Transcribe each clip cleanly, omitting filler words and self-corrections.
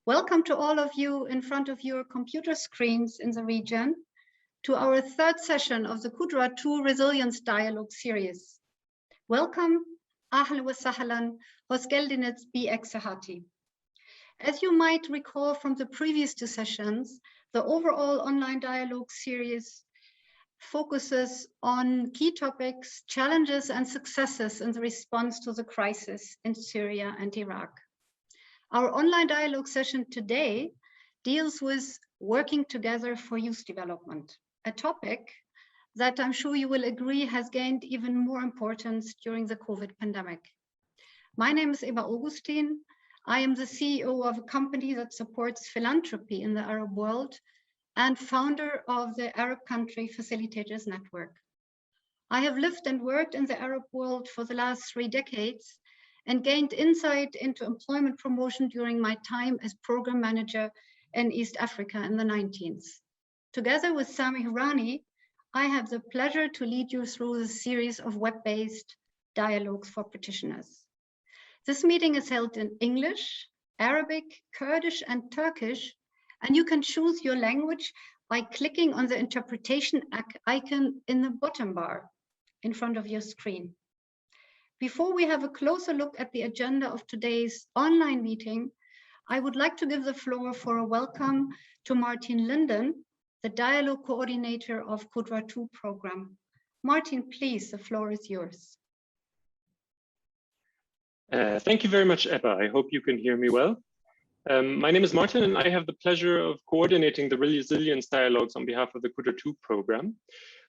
Welcome to all of you in front of your computer screens in the region to our third session of the Qudra 2 Resilience Dialogue series. Welcome, Ahlan wa sahlan, hoş geldiniz bi sahati. As you might recall from the previous two sessions, the overall online dialogue series focuses on key topics, challenges and successes in the response to the crisis in Syria and Iraq. Our online dialogue session today deals with working together for youth development, a topic that I'm sure you will agree has gained even more importance during the COVID pandemic. My name is Eva Augustin. I am the CEO of a company that supports philanthropy in the Arab world and founder of the Arab Country Facilitators Network. I have lived and worked in the Arab world for the last 3 decades and gained insight into employment promotion during my time as program manager in East Africa in the 1990s. Together with Sami Hirani, I have the pleasure to lead you through the series of web-based dialogues for practitioners. This meeting is held in English, Arabic, Kurdish, and Turkish, and you can choose your language by clicking on the interpretation icon in the bottom bar in front of your screen. Before we have a closer look at the agenda of today's online meeting, I would like to give the floor for a welcome to Martin Linden, the dialogue coordinator of Qudra 2 program. Martin, please, the floor is yours. Thank you very much, Eva. I hope you can hear me well. My name is Martin, and I have the pleasure of coordinating the Resilience Dialogues on behalf of the Qudra 2 program.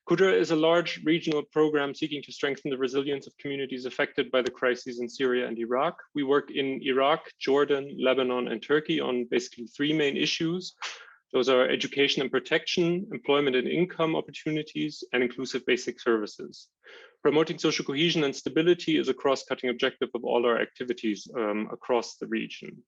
Qudra is a large regional program seeking to strengthen the resilience of communities affected by the crises in Syria and Iraq. We work in Iraq, Jordan, Lebanon, and Turkey on basically 3 main issues. Those are education and protection, employment and income opportunities, and inclusive basic services. Promoting social cohesion and stability is a cross-cutting objective of all our activities across the region.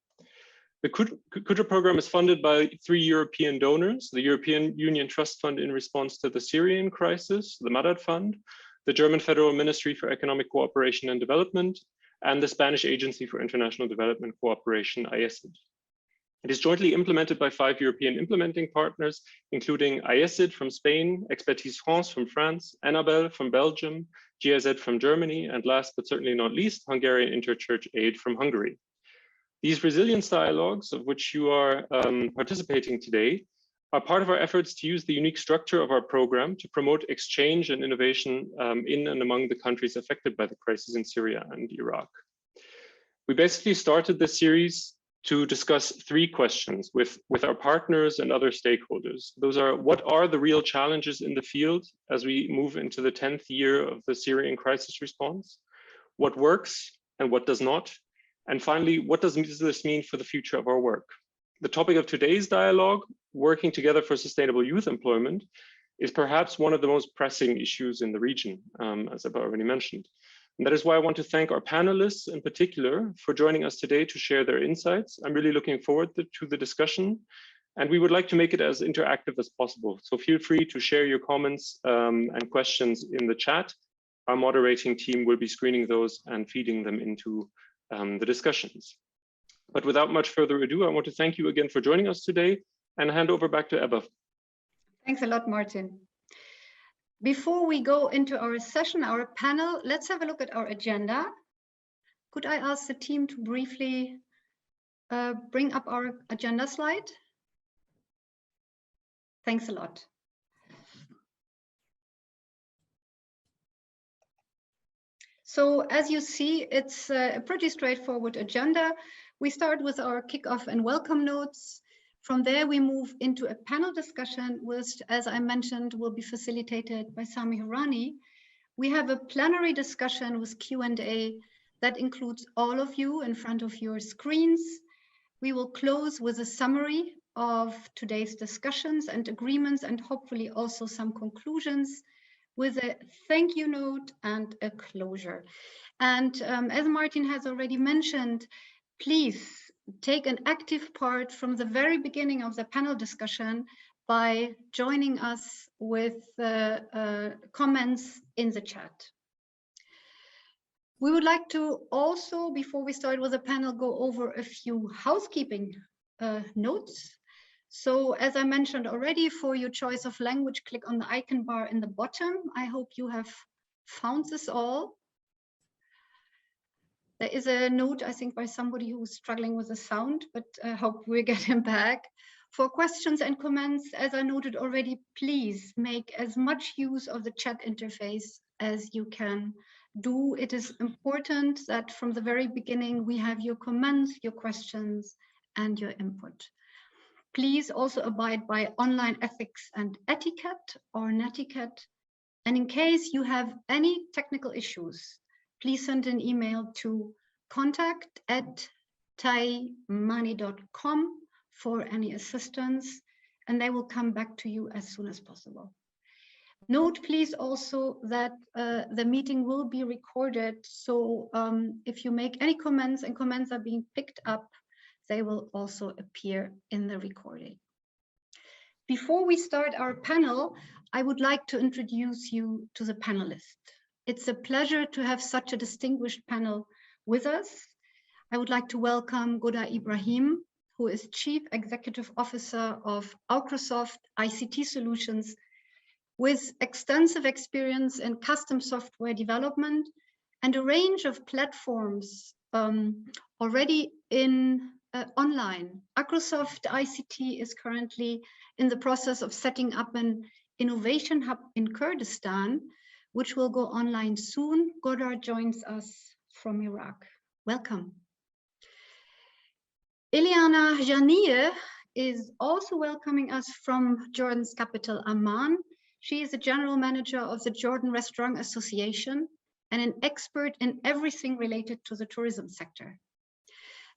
The Qudra program is funded by 3 European donors: the European Union Trust Fund in response to the Syrian crisis, the Madad Fund, the German Federal Ministry for Economic Cooperation and Development, and the Spanish Agency for International Development Cooperation, IESID. It is jointly implemented by 5 European implementing partners, including IESID from Spain, Expertise France from France, Annabelle from Belgium, GIZ from Germany, and last but certainly not least, Hungarian Interchurch Aid from Hungary. These resilience dialogues, of which you are participating today, are part of our efforts to use the unique structure of our program to promote exchange and innovation in and among the countries affected by the crisis in Syria and Iraq. We basically started this series to discuss 3 questions with our partners and other stakeholders. Those are: what are the real challenges in the field as we move into the 10th year of the Syrian crisis response? What works and what does not? And finally, what does this mean for the future of our work? The topic of today's dialogue, working together for sustainable youth employment, is perhaps one of the most pressing issues in the region, as I've already mentioned. And that is why I want to thank our panelists in particular for joining us today to share their insights. I'm really looking forward to the discussion, and we would like to make it as interactive as possible. So feel free to share your comments and questions in the chat. Our moderating team will be screening those and feeding them into the discussions. But without much further ado, I want to thank you again for joining us today and hand over back to Eva. Thanks a lot, Martin. Before we go into our session, our panel, let's have a look at our agenda. Could I ask the team to briefly bring up our agenda slide? Thanks a lot. So as you see, it's a pretty straightforward agenda. We start with our kickoff and welcome notes. From there, we move into a panel discussion, which, as I mentioned, will be facilitated by Sami Hirani. We have a plenary discussion with Q&A that includes all of you in front of your screens. We will close with a summary of today's discussions and agreements, and hopefully also some conclusions, with a thank you note and a closure. And as Martin has already mentioned, please take an active part from the very beginning of the panel discussion by joining us with comments in the chat. We would like to also, before we start with the panel, go over a few housekeeping notes. So as I mentioned already, for your choice of language, click on the icon bar in the bottom. I hope you have found this all. There is a note, I think, by somebody who's struggling with the sound, but I hope we get him back. For questions and comments, as I noted already, please make as much use of the chat interface as you can do. It is important that from the very beginning, we have your comments, your questions, and your input. Please also abide by online ethics and etiquette or netiquette. And in case you have any technical issues, please send an email to contact@taimani.com for any assistance, and they will come back to you as soon as possible. Note please also that the meeting will be recorded, so if you make any comments and comments are being picked up, they will also appear in the recording. Before we start our panel, I would like to introduce you to the panelists. It's a pleasure to have such a distinguished panel with us. I would like to welcome Qudra Ibrahim, who is Chief Executive Officer of Microsoft ICT Solutions, with extensive experience in custom software development and a range of platforms already in online. Microsoft ICT is currently in the process of setting up an innovation hub in Kurdistan, which will go online soon. Qudra joins us from Iraq. Welcome. Ileana Janieh is also welcoming us from Jordan's capital, Amman. She is the general manager of the Jordan Restaurant Association and an expert in everything related to the tourism sector.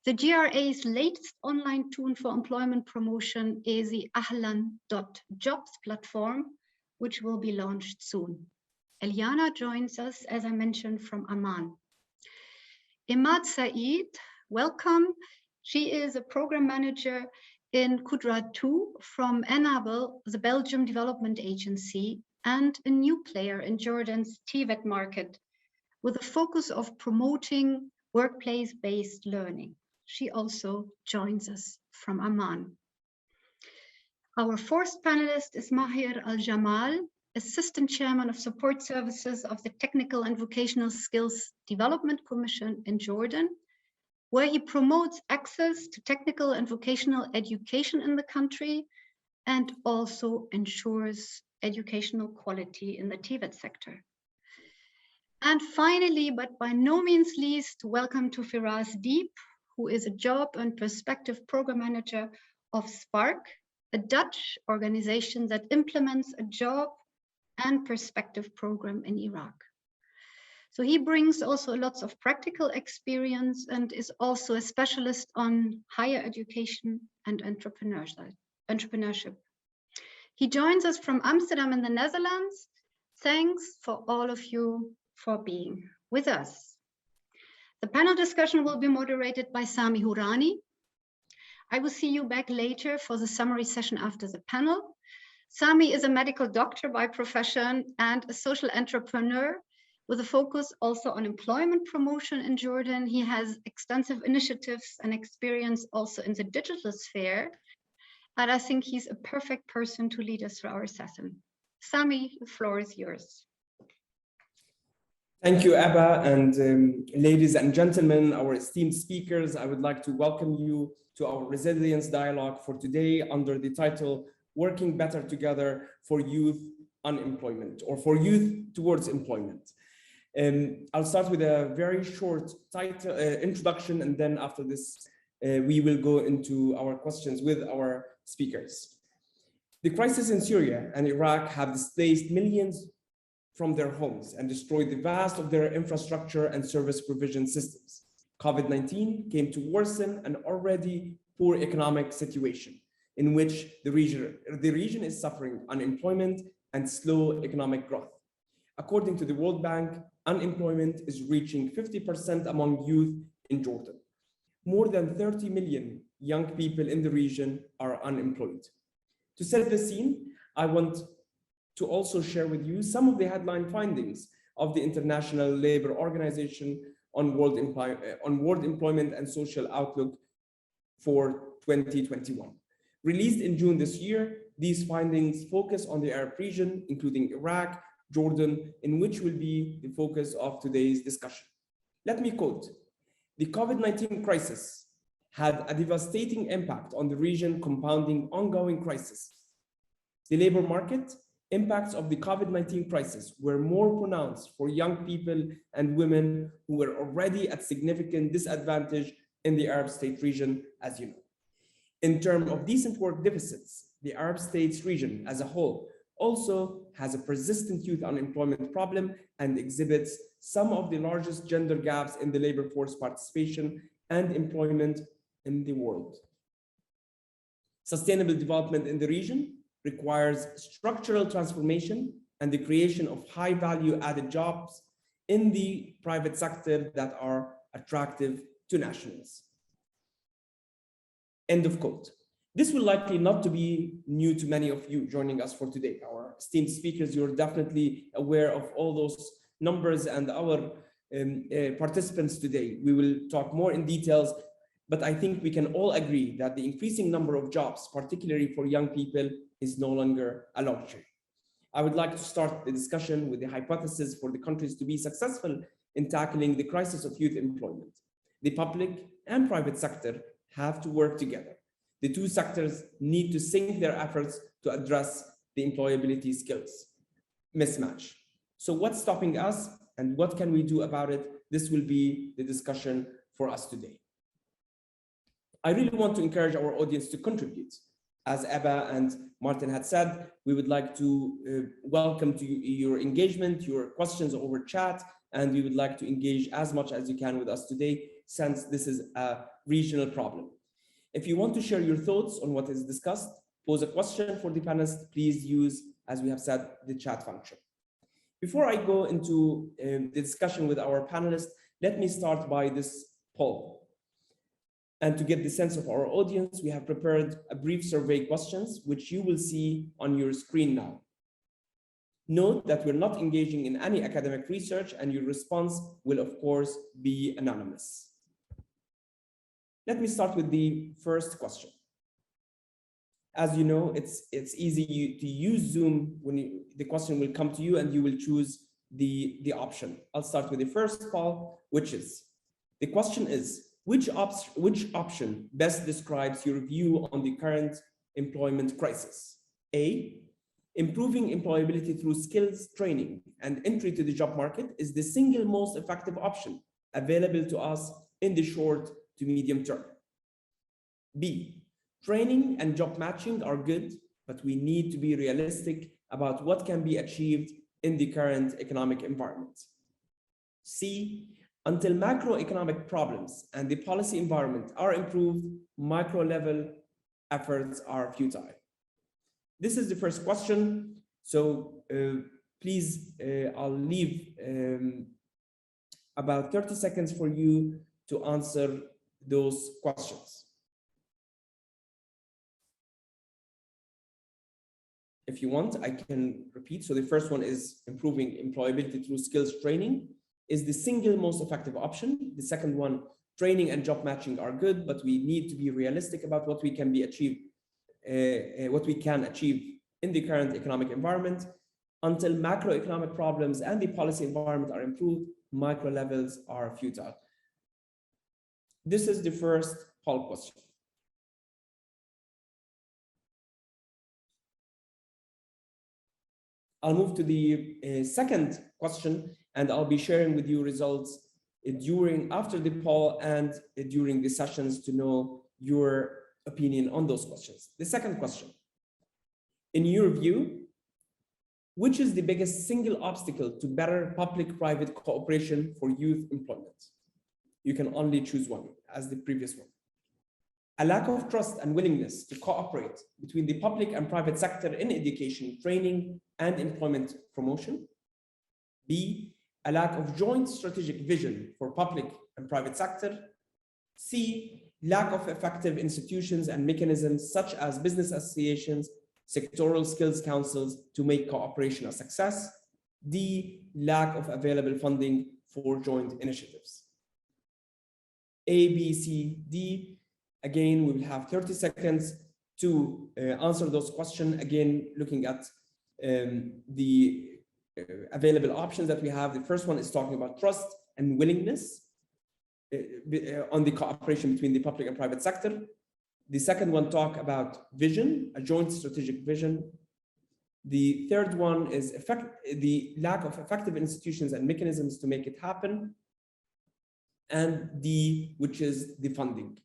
The GRA's latest online tool for employment promotion is the Ahlan.jobs platform, which will be launched soon. Ileana joins us, as I mentioned, from Amman. Imad Said, welcome. She is a program manager in Qudra 2 from Enable, the Belgium Development Agency, and a new player in Jordan's TVET market with a focus of promoting workplace-based learning. She also joins us from Amman. Our fourth panelist is Mahir Al-Jamal, Assistant Chairman of Support Services of the Technical and Vocational Skills Development Commission in Jordan, where he promotes access to technical and vocational education in the country and also ensures educational quality in the TVET sector. And finally, but by no means least, welcome to Firas Deep, who is a job and perspective program manager of Spark, a Dutch organization that implements a job and perspective program in Iraq. So he brings also lots of practical experience and is also a specialist on higher education and entrepreneurship. He joins us from Amsterdam in the Netherlands. Thanks for all of you for being with us. The panel discussion will be moderated by Sami Hourani. I will see you back later for the summary session after the panel. Sami is a medical doctor by profession and a social entrepreneur with a focus also on employment promotion in Jordan. He has extensive initiatives and experience also in the digital sphere. And I think he's a perfect person to lead us through our session. Sami, the floor is yours. Thank you, Abba, and ladies and gentlemen, our esteemed speakers, I would like to welcome you to our Resilience Dialogue for today under the title, Working Better Together for Youth Unemployment, or for Youth Towards Employment. I'll start with a very short title, introduction, and then after this, we will go into our questions with our speakers. The crisis in Syria and Iraq have displaced millions from their homes and destroyed the vast of their infrastructure and service provision systems. COVID-19 came to worsen an already poor economic situation in which the region is suffering unemployment and slow economic growth. According to the World Bank, unemployment is reaching 50% among youth in Jordan. More than 30 million young people in the region are unemployed. To set the scene, I want to also share with you some of the headline findings of the International Labour Organization on world employment and social outlook for 2021. Released in June this year, these findings focus on the Arab region, including Iraq, Jordan, in which will be the focus of today's discussion. Let me quote: "The COVID-19 crisis had a devastating impact on the region, compounding ongoing crises. The labor market impacts of the COVID-19 crisis were more pronounced for young people and women who were already at significant disadvantage in the Arab state region, as you know. In terms of decent work deficits, the Arab states region as a whole also has a persistent youth unemployment problem and exhibits some of the largest gender gaps in the labor force participation and employment in the world. Sustainable development in the region requires structural transformation and the creation of high value added jobs in the private sector that are attractive to nationals." End of quote. This will likely not to be new to many of you joining us for today. Our esteemed speakers, you're definitely aware of all those numbers, and our participants today. We will talk more in details, but I think we can all agree that the increasing number of jobs, particularly for young people, is no longer a luxury. I would like to start the discussion with the hypothesis for the countries to be successful in tackling the crisis of youth employment. The public and private sector have to work together. The two sectors need to sync their efforts to address the employability skills mismatch. So what's stopping us and what can we do about it? This will be the discussion for us today. I really want to encourage our audience to contribute. As Eba and Martin had said, we would like to welcome to your engagement, your questions over chat, and we would like to engage as much as you can with us today, since this is a regional problem. If you want to share your thoughts on what is discussed, pose a question for the panelists, please use, as we have said, the chat function. Before I go into the discussion with our panelists, let me start by this poll. And to get the sense of our audience, we have prepared a brief survey questions, which you will see on your screen now. Note that we're not engaging in any academic research, and your response will, of course, be anonymous. Let me start with the first question. As you know, it's easy to use Zoom when the question will come to you and you will choose the option. I'll start with the first poll, which is, the question is, which option best describes your view on the current employment crisis? A, improving employability through skills training and entry to the job market is the single most effective option available to us in the short to medium term. B, training and job matching are good, but we need to be realistic about what can be achieved in the current economic environment. C, until macroeconomic problems and the policy environment are improved, micro-level efforts are futile. This is the first question. So please, I'll leave about 30 seconds for you to answer those questions. If you want, I can repeat. So the first one is improving employability through skills training is the single most effective option. The second one, training and job matching are good, but we need to be realistic about what we can achieve in the current economic environment. Until macroeconomic problems and the policy environment are improved, micro levels are futile. This is the first poll question. I'll move to the second question, and I'll be sharing with you results after the poll and during the sessions to know your opinion on those questions. The second question, in your view, which is the biggest single obstacle to better public-private cooperation for youth employment? You can only choose one, as the previous one. A lack of trust and willingness to cooperate between the public and private sector in education, training, and employment promotion. B, a lack of joint strategic vision for public and private sector. C, lack of effective institutions and mechanisms such as business associations, sectoral skills councils to make cooperation a success. D, lack of available funding for joint initiatives. A, B, C, D. Again, we will have 30 seconds to answer those questions. Again, looking at the available options that we have. The first one is talking about trust and willingness on the cooperation between the public and private sector. The second one talk about vision, a joint strategic vision. The third one is the lack of effective institutions and mechanisms to make it happen. And D, which is the funding.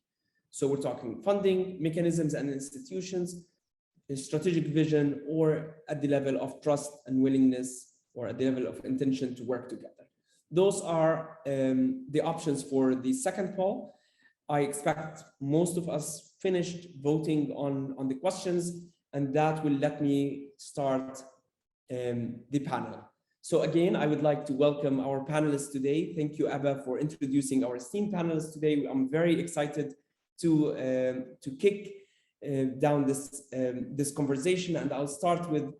So we're talking funding, mechanisms and institutions, a strategic vision, or at the level of trust and willingness, or at the level of intention to work together. Those are the options for the second poll. I expect most of us finished voting on the questions, and that will let me start the panel. So again, I would like to welcome our panelists today. Thank you, Abba, for introducing our esteemed panelists today. I'm very excited to kick down this conversation, and I'll start with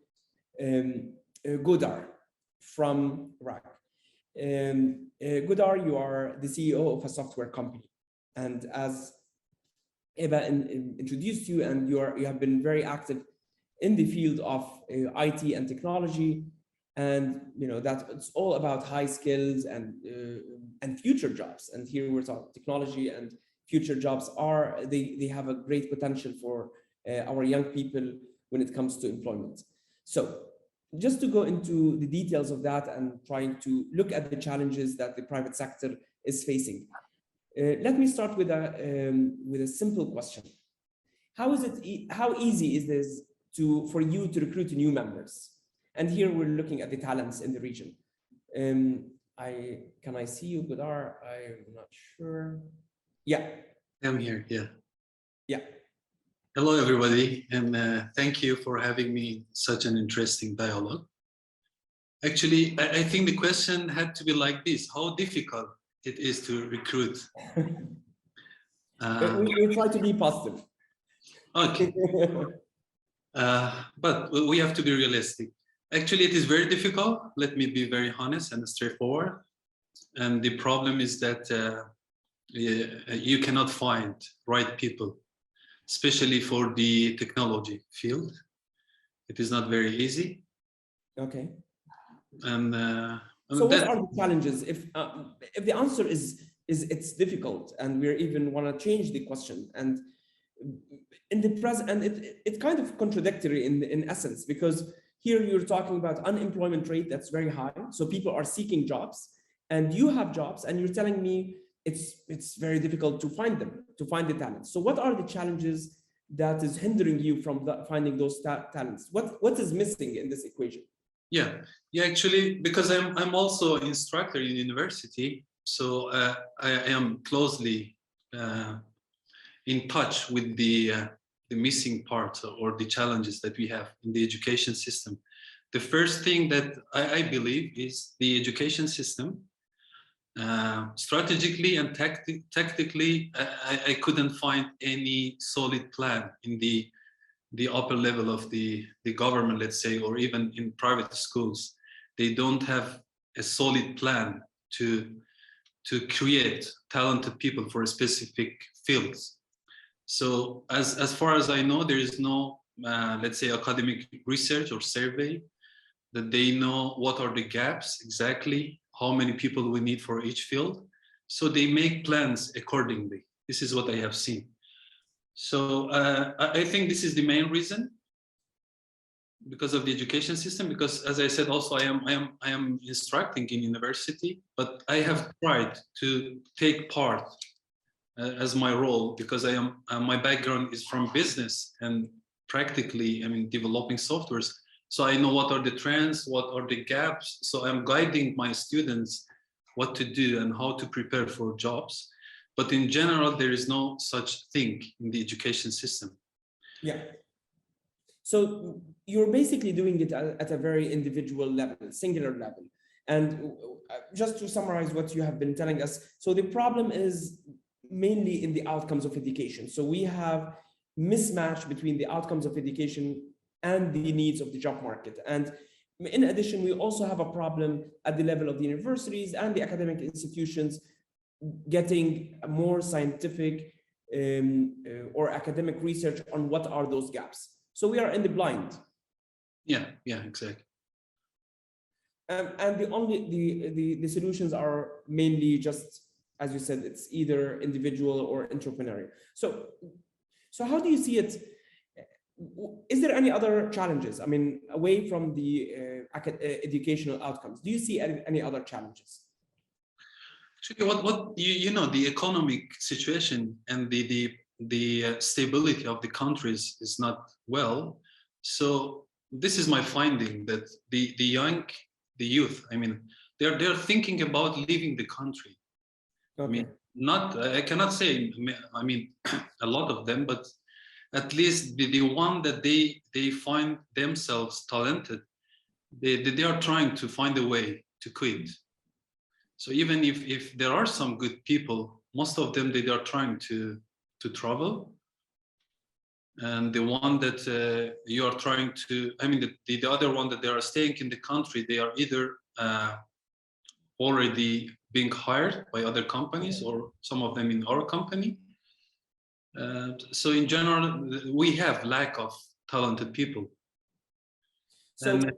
Qudra from Iraq. Qudra, you are the CEO of a software company, and as Eba introduced you, and you have been very active in the field of IT and technology, and that it's all about high skills and future jobs. And here we're talking technology and future jobs they have a great potential for our young people when it comes to employment. So just to go into the details of that and trying to look at the challenges that the private sector is facing. Let me start with a simple question. How easy is this for you to recruit new members? And here we're looking at the talents in the region. Can I see you, Qudra? I'm not sure. Yeah. I'm here, yeah. Yeah. Hello, everybody, and thank you for having me in such an interesting dialogue. Actually, I think the question had to be like this: how difficult it is to recruit? We try to be positive. Okay. But we have to be realistic. Actually, it is very difficult. Let me be very honest and straightforward. And the problem is that you cannot find right people, especially for the technology field. It is not very easy. Okay. And so what are the challenges? If the answer is it's difficult, and we even want to change the question, and in the present, and it's kind of contradictory in essence, because here you're talking about unemployment rate that's very high, so people are seeking jobs, and you have jobs, and you're telling me it's very difficult to find the talents. So what are the challenges that is hindering you from finding those talents? What is missing in this equation? Yeah, actually, because I'm also an instructor in university, so I am closely in touch with the missing parts or the challenges that we have in the education system. The first thing that I believe is the education system. Strategically and tactically, I couldn't find any solid plan in the upper level of the government, let's say, or even in private schools. They don't have a solid plan to create talented people for specific fields. So as far as I know, there is no, let's say, academic research or survey that they know what are the gaps exactly, how many people we need for each field. So they make plans accordingly. This is what I have seen. So I think this is the main reason, because of the education system. Because as I said, also I am instructing in university, but I have tried to take part as my role, because I am my background is from business and practically developing softwares. So I know what are the trends, what are the gaps. So I'm guiding my students what to do and how to prepare for jobs. But in general, there is no such thing in the education system. Yeah. So you're basically doing it at a very individual level, singular level. And just to summarize what you have been telling us, so the problem is mainly in the outcomes of education. So we have mismatch between the outcomes of education and the needs of the job market. And in addition, we also have a problem at the level of the universities and the academic institutions getting more scientific or academic research on what are those gaps. So we are in the blind. Yeah, exactly. And the solutions are mainly just, as you said, it's either individual or entrepreneurial. So how do you see it? Is there any other challenges? I mean, away from the educational outcomes, do you see any other challenges? Actually, what you know, the economic situation and the stability of the countries is not well. So this is my finding, that the youth, I mean, they're thinking about leaving the country. Okay. I mean, I cannot say, I mean, a lot of them, but at least the one that they find themselves talented, they are trying to find a way to quit. So even if there are some good people, most of them, they are trying to travel. And the one that you are trying to, I mean, the other one that they are staying in the country, they are either already being hired by other companies, or some of them in our company. So in general, we have lack of talented people. So, and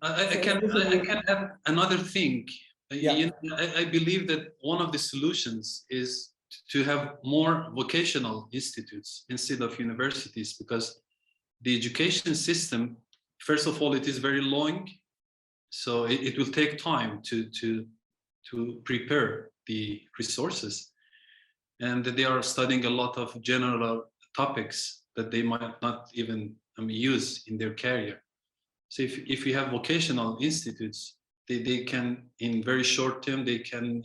I can add another thing. Yeah. You know, I believe that one of the solutions is to have more vocational institutes instead of universities, because the education system, first of all, it is very long, so it will take time to prepare the resources, and they are studying a lot of general topics that they might not even use in their career. So if you have vocational institutes, they can, in very short term, they can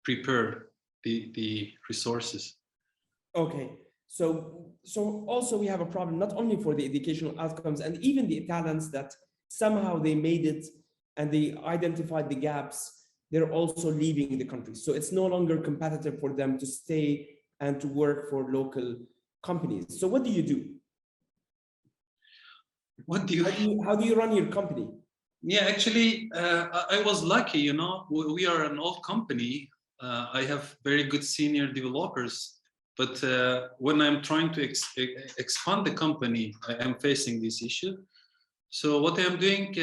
prepare the resources. Okay, so also we have a problem not only for the educational outcomes and even the talents that somehow they made it and they identified the gaps, they're also leaving the country. So it's no longer competitive for them to stay and to work for local companies. So what do you do? How do you run your company? Yeah, actually, I was lucky, you know, we are an old company. I have very good senior developers, but when I'm trying to expand the company, I am facing this issue. So what I am doing,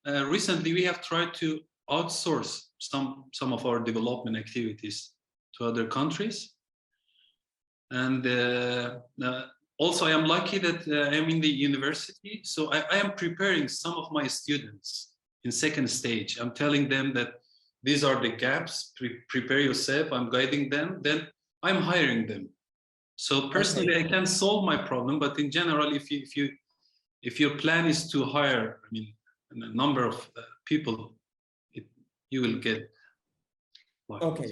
recently we have tried to outsource some of our development activities to other countries. And also, I am lucky that I am in the university, so I am preparing some of my students in second stage. I'm telling them that these are the gaps, prepare yourself, I'm guiding them, then I'm hiring them. So personally, okay, I can solve my problem, but in general, if your plan is to hire, I mean, a number of people, you will get. Okay.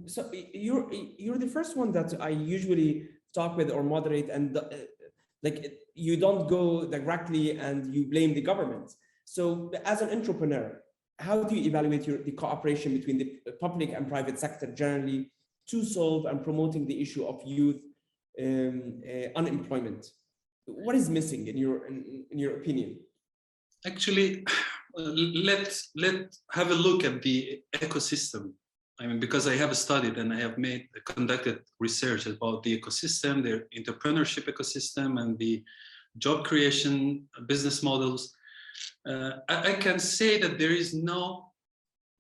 So you're the first one that I usually talk with or moderate, and like you don't go directly and you blame the government. So as an entrepreneur, how do you evaluate the cooperation between the public and private sector generally to solve and promoting the issue of youth unemployment? What is missing in your opinion? Actually, let's have a look at the ecosystem. I mean, because I have studied and I have conducted research about the ecosystem, the entrepreneurship ecosystem, and the job creation business models. I can say that there is no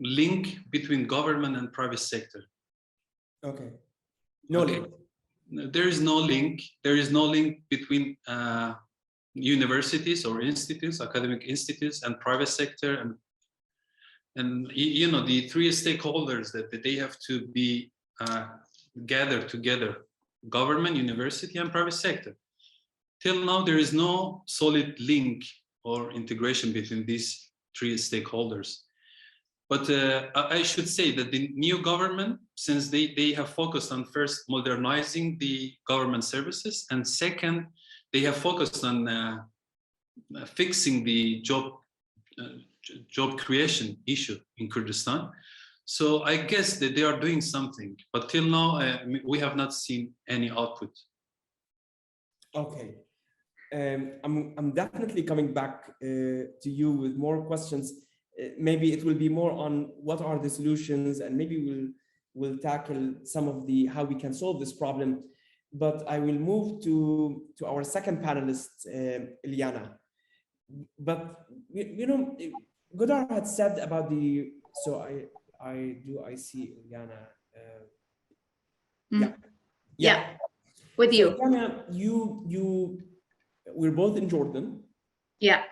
link between government and private sector. Okay. No link. There is no link. There is no link between universities or institutes, academic institutes, and private sector, and you know, the three stakeholders that they have to be gathered together: government, university, and private sector. Till now, there is no solid link or integration between these three stakeholders. But I should say that the new government, since they have focused on first modernizing the government services, and second, they have focused on fixing the job creation issue in Kurdistan. So I guess that they are doing something, but till now we have not seen any output. Okay, I'm definitely coming back to you with more questions. Maybe it will be more on what are the solutions, and maybe we'll will tackle some of the how we can solve this problem. But I will move to our second panelist, Ilyana. But you know, Qudra had said about the, so I see Ilyana. Yeah, with so you. Ilyana, we're both in Jordan. Yeah.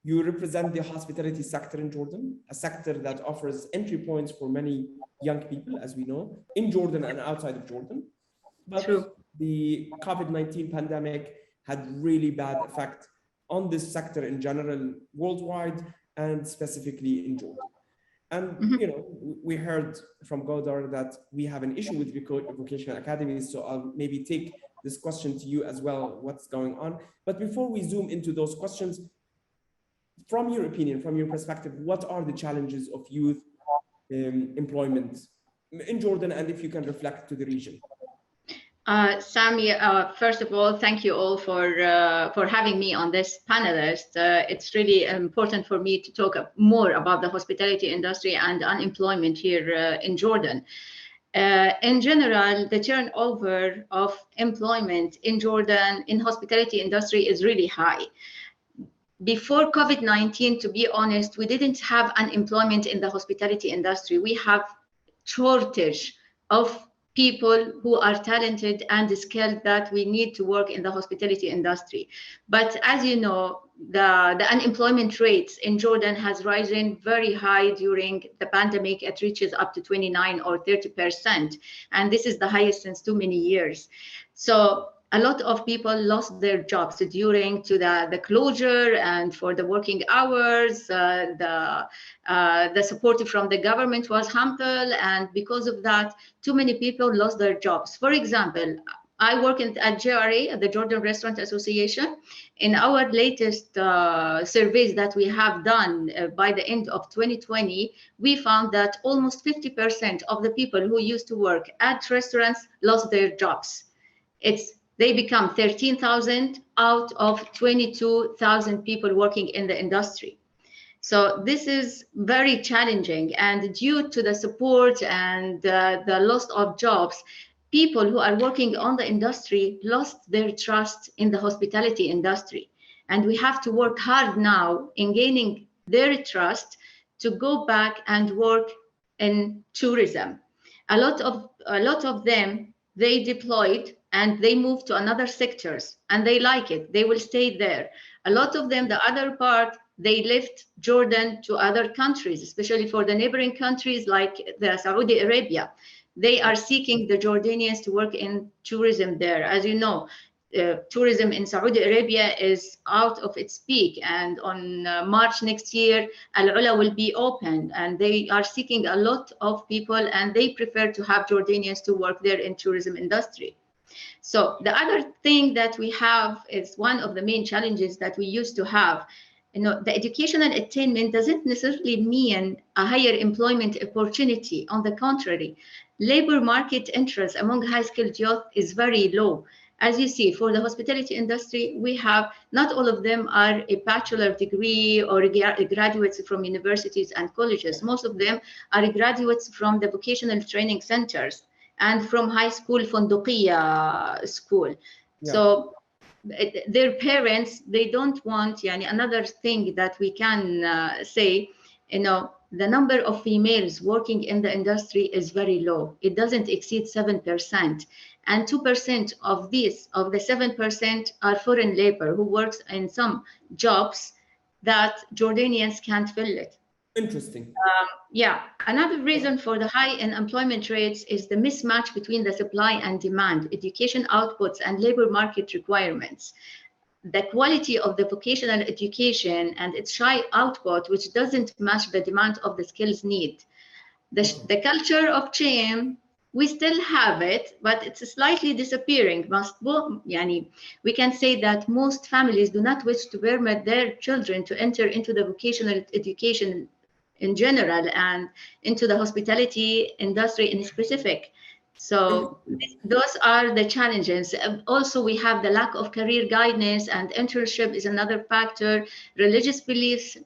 You represent the hospitality sector in Jordan, a sector that offers entry points for many young people, as we know, in Jordan and outside of Jordan. But True. the COVID-19 pandemic had really bad effect on this sector in general, worldwide, and specifically in Jordan. And you know, we heard from Qudra that we have an issue with vocational academies, so I'll maybe take this question to you as well, what's going on. But before we zoom into those questions, from your opinion, from your perspective, what are the challenges of youth employment in Jordan, and if you can reflect to the region? Sami, first of all, thank you all for having me on this panelist. It's really important for me to talk more about the hospitality industry and unemployment here in Jordan. In general, the turnover of employment in Jordan in hospitality industry is really high. Before COVID-19, to be honest, we didn't have unemployment in the hospitality industry. We have shortage of people who are talented and skilled that we need to work in the hospitality industry. But as you know, the unemployment rates in Jordan has risen very high during the pandemic. It reaches up to 29 or 30%. And this is the highest since too many years. So a lot of people lost their jobs during the closure and for the working hours. The support from the government was humble, and because of that, too many people lost their jobs. For example, I work at JRA, the Jordan Restaurant Association. In our latest surveys that we have done by the end of 2020, we found that almost 50% of the people who used to work at restaurants lost their jobs. They become 13,000 out of 22,000 people working in the industry. So this is very challenging, and due to the support and the loss of jobs, people who are working on the industry lost their trust in the hospitality industry. And we have to work hard now in gaining their trust to go back and work in tourism. A lot of them, they deployed and they moved to another sectors and they like it. They will stay there. A lot of them, the other part, they left Jordan to other countries, especially for the neighboring countries like the Saudi Arabia. They are seeking the Jordanians to work in tourism there. As you know, tourism in Saudi Arabia is out of its peak, and on March next year, Al-Ula will be open, and they are seeking a lot of people, and they prefer to have Jordanians to work there in tourism industry. So the other thing that we have is one of the main challenges that we used to have. You know, the educational attainment doesn't necessarily mean a higher employment opportunity. On the contrary, labor market interest among high-skilled youth is very low. As you see, for the hospitality industry, we have, not all of them are a bachelor degree or graduates from universities and colleges. Most of them are graduates from the vocational training centers and from high school, Funduqiyya school. Yeah. So their parents, they don't want, another thing that we can say, the number of females working in the industry is very low. It doesn't exceed 7%. And 2% of this, of the 7%, are foreign labor who works in some jobs that Jordanians can't fill it. Interesting. Yeah, another reason for the high unemployment rates is the mismatch between the supply and demand, education outputs, and labor market requirements. The quality of the vocational education and its high output, which doesn't match the demand of the skills need. The culture of shame, we still have it, but it's slightly disappearing. We can say that most families do not wish to permit their children to enter into the vocational education in general and into the hospitality industry in specific. So those are the challenges. Also, we have the lack of career guidance, and internship is another factor. Religious beliefs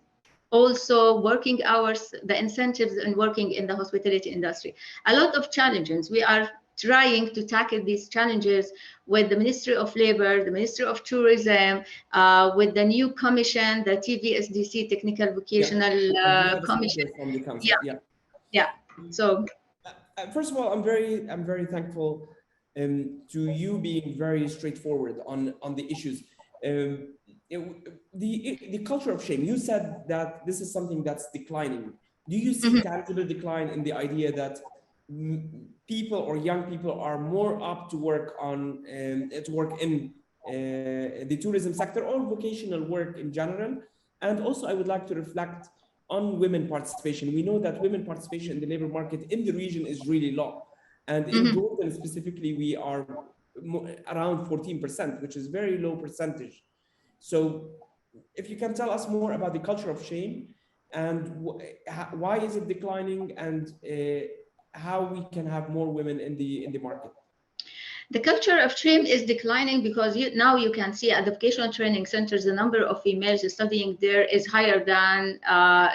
also working hours, the incentives in working in the hospitality industry. A lot of challenges. We are trying to tackle these challenges with the Ministry of Labor, the Ministry of Tourism, with the new commission, the TVSDC Technical Vocational Commission. From the council. Yeah. So first of all, I'm very thankful to you being very straightforward on the issues. The culture of shame, you said that this is something that's declining. Do you see tangible decline in the idea that people or young people are more apt to work in the tourism sector or vocational work in general? And also I would like to reflect on women participation. We know that women participation in the labor market in the region is really low. And in Jordan specifically, we are around 14%, which is very low percentage. So if you can tell us more about the culture of shame and why is it declining, and how we can have more women in the market. The culture of shame is declining because now you can see at the vocational training centers, the number of females studying there is higher than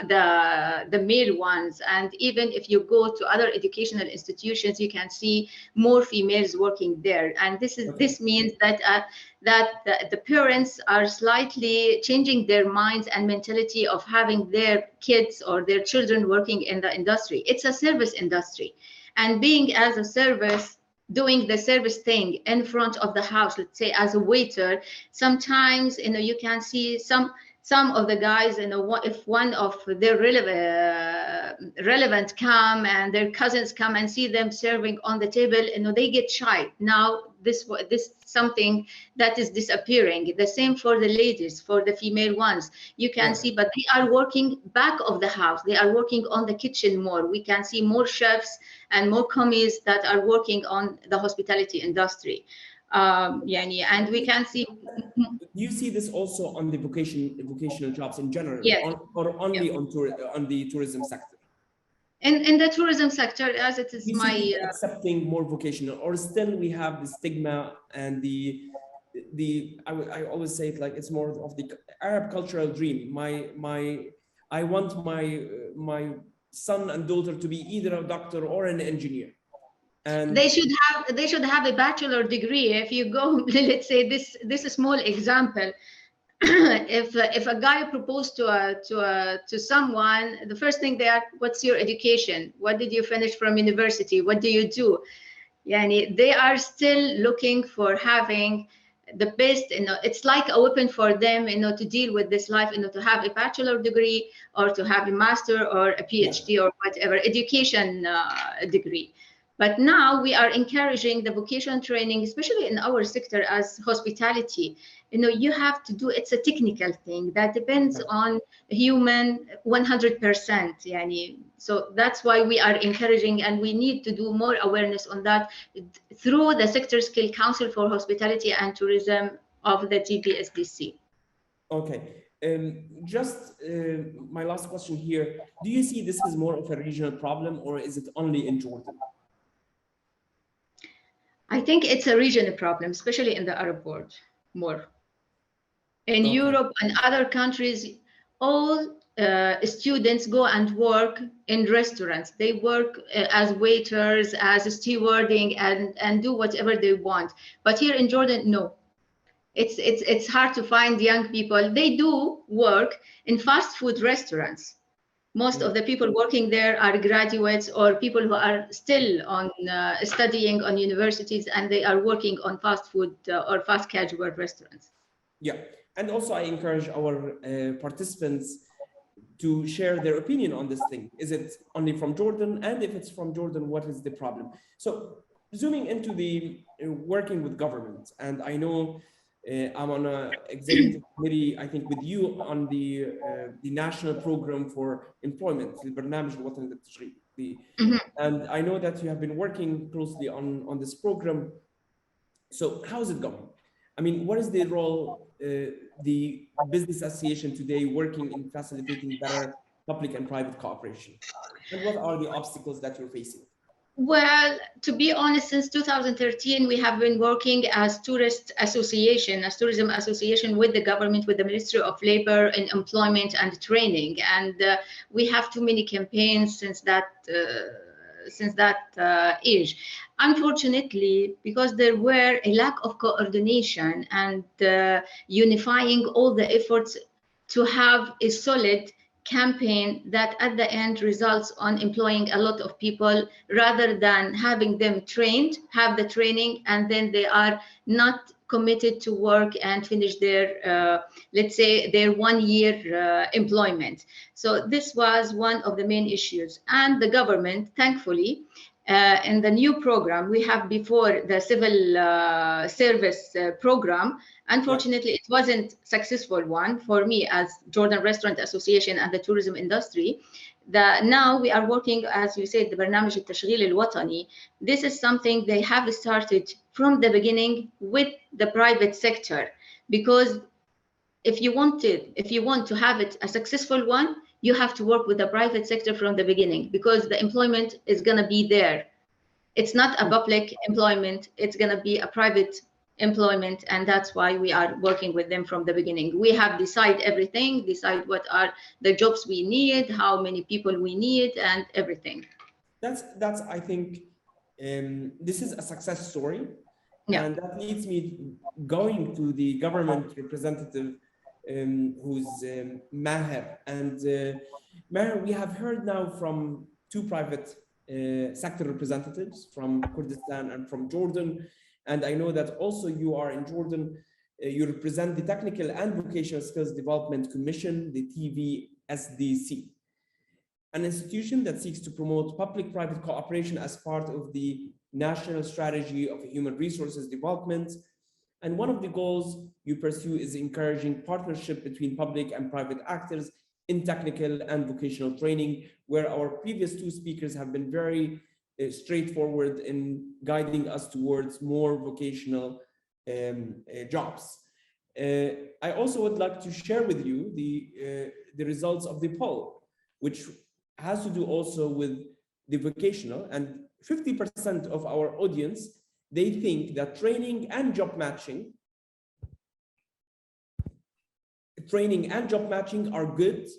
the male ones. And even if you go to other educational institutions, you can see more females working there. And this means that the parents are slightly changing their minds and mentality of having their kids or their children working in the industry. It's a service industry, and being as a service, doing the service thing in front of the house, let's say as a waiter, sometimes you can see some of the guys, if one of their relevant come and their cousins come and see them serving on the table, they get shy. Now this something that is disappearing. The same for the ladies, for the female ones. You can see, but they are working back of the house. They are working on the kitchen more. We can see more chefs and more commis that are working on the hospitality industry. And we can see. Do you see this also on the vocational jobs in general, or only on the tourism sector? In the tourism sector, as it is accepting more vocational, or still we have the stigma and I always say it like it's more of the Arab cultural dream. I want my son and daughter to be either a doctor or an engineer. And they should have a bachelor degree. If you go, let's say this small example, if a guy proposed to someone, the first thing they ask, what's your education? What did you finish from university? What do you do? They are still looking for having the best. It's like a weapon for them, to deal with this life, to have a bachelor degree or to have a master or a PhD or whatever education degree. But now we are encouraging the vocational training, especially in our sector as hospitality. You have to do, it's a technical thing that depends on human 100%. So that's why we are encouraging, and we need to do more awareness on that through the Sector Skill Council for Hospitality and Tourism of the TVSDC. Okay. My last question here. Do you see this as more of a regional problem, or is it only in Jordan? I think it's a regional problem, especially in the Arab world, more. In Europe and other countries, all students go and work in restaurants. They work as waiters, as stewarding, and do whatever they want. But here in Jordan, no. It's hard to find young people. They do work in fast food restaurants. Most of the people working there are graduates or people who are still on studying on universities, and they are working on fast food or fast casual restaurants. Yeah, and also I encourage our participants to share their opinion on this thing. Is it only from Jordan? And if it's from Jordan, what is the problem? So zooming into the working with government, and I know I'm on an executive committee, I think, with you on the national program for employment, البرنامج الوطني للتشغيل. And I know that you have been working closely on this program. So how is it going? I mean, what is the role the business association today working in facilitating better public and private cooperation? And what are the obstacles that you're facing? Well, to be honest, since 2013, we have been working as tourism association with the government, with the Ministry of Labor and Employment and Training. And we have too many campaigns since that age. Unfortunately, because there were a lack of coordination and unifying all the efforts to have a solid campaign that at the end results on employing a lot of people rather than having them trained, have the training, and then they are not committed to work and finish their, let's say, their 1 year employment. So this was one of the main issues. And the government, thankfully, in the new program we have before the civil service program, unfortunately, it wasn't successful one for me as Jordan Restaurant Association and the tourism industry. Now we are working, as you said, the برنامج التشغيل الوطني. This is something they have started from the beginning with the private sector, because if you want to have it a successful one, you have to work with the private sector from the beginning, because the employment is going to be there. It's not a public employment, it's going to be a private employment, and that's why we are working with them from the beginning. We have decide everything, decide what are the jobs we need, how many people we need, and everything. That's I think this is a success story. Yeah. And that leads me going to the government representative, who's Maher. And Maher, we have heard now from two private sector representatives from Kurdistan and from Jordan. And I know that also you are in Jordan. You represent the Technical and Vocational Skills Development Commission, the TVSDC, an institution that seeks to promote public-private cooperation as part of the National Strategy of Human Resources Development. And one of the goals you pursue is encouraging partnership between public and private actors in technical and vocational training, where our previous two speakers have been very straightforward in guiding us towards more vocational jobs. I also would like to share with you the results of the poll, which has to do also with the vocational, and 50% of our audience, they think that training and job matching are good,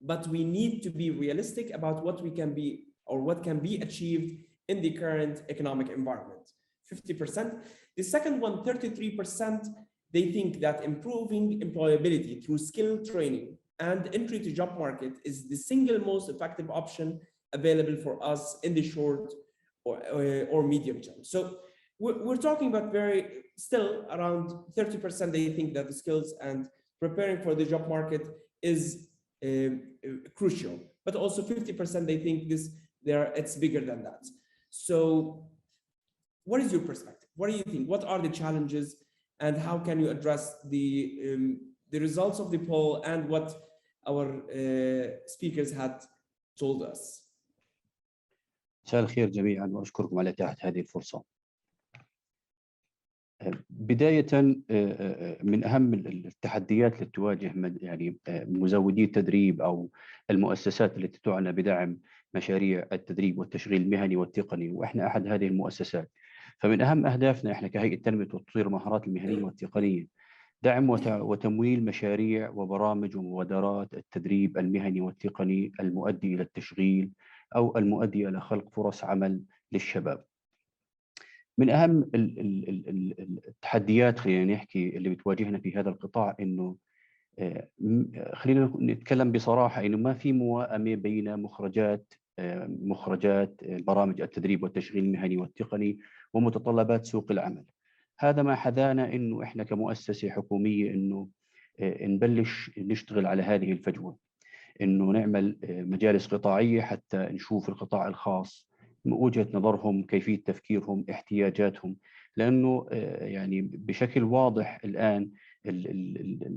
but we need to be realistic about what we can be or what can be achieved in the current economic environment. 50%. The second one, 33%, they think that improving employability through skill training and entry to job market is the single most effective option available for us in the short or medium term. So we're talking about still around 30% they think that the skills and preparing for the job market is crucial, but also 50% they think it's bigger than that. So what is your perspective? What do you think? What are the challenges, and how can you address the results of the poll and what our speakers had told us? مساء الخير جميعا، واشكركم على اتاحه هذه الفرصه. بدايه، من اهم التحديات التي تواجه يعني مزودي التدريب او المؤسسات التي تعنى بدعم مشاريع التدريب والتشغيل المهني والتقني، واحنا احد هذه المؤسسات. فمن اهم اهدافنا احنا كهيئه تنميه وتطوير المهارات المهنيه والتقنيه دعم وتمويل مشاريع وبرامج ومبادرات التدريب المهني والتقني المؤدي الى التشغيل او المؤدي الى خلق فرص عمل للشباب. من اهم التحديات خلينا نحكي اللي بتواجهنا في هذا القطاع انه خلينا نتكلم بصراحه انه ما في موائمه بين مخرجات برامج التدريب والتشغيل المهني والتقني ومتطلبات سوق العمل. هذا ما حذانا انه احنا كمؤسسه حكوميه انه نبلش نشتغل على هذه الفجوه، انه نعمل مجالس قطاعيه حتى نشوف القطاع الخاص وجهة نظرهم، كيفية تفكيرهم، احتياجاتهم، لأنه يعني بشكل واضح الآن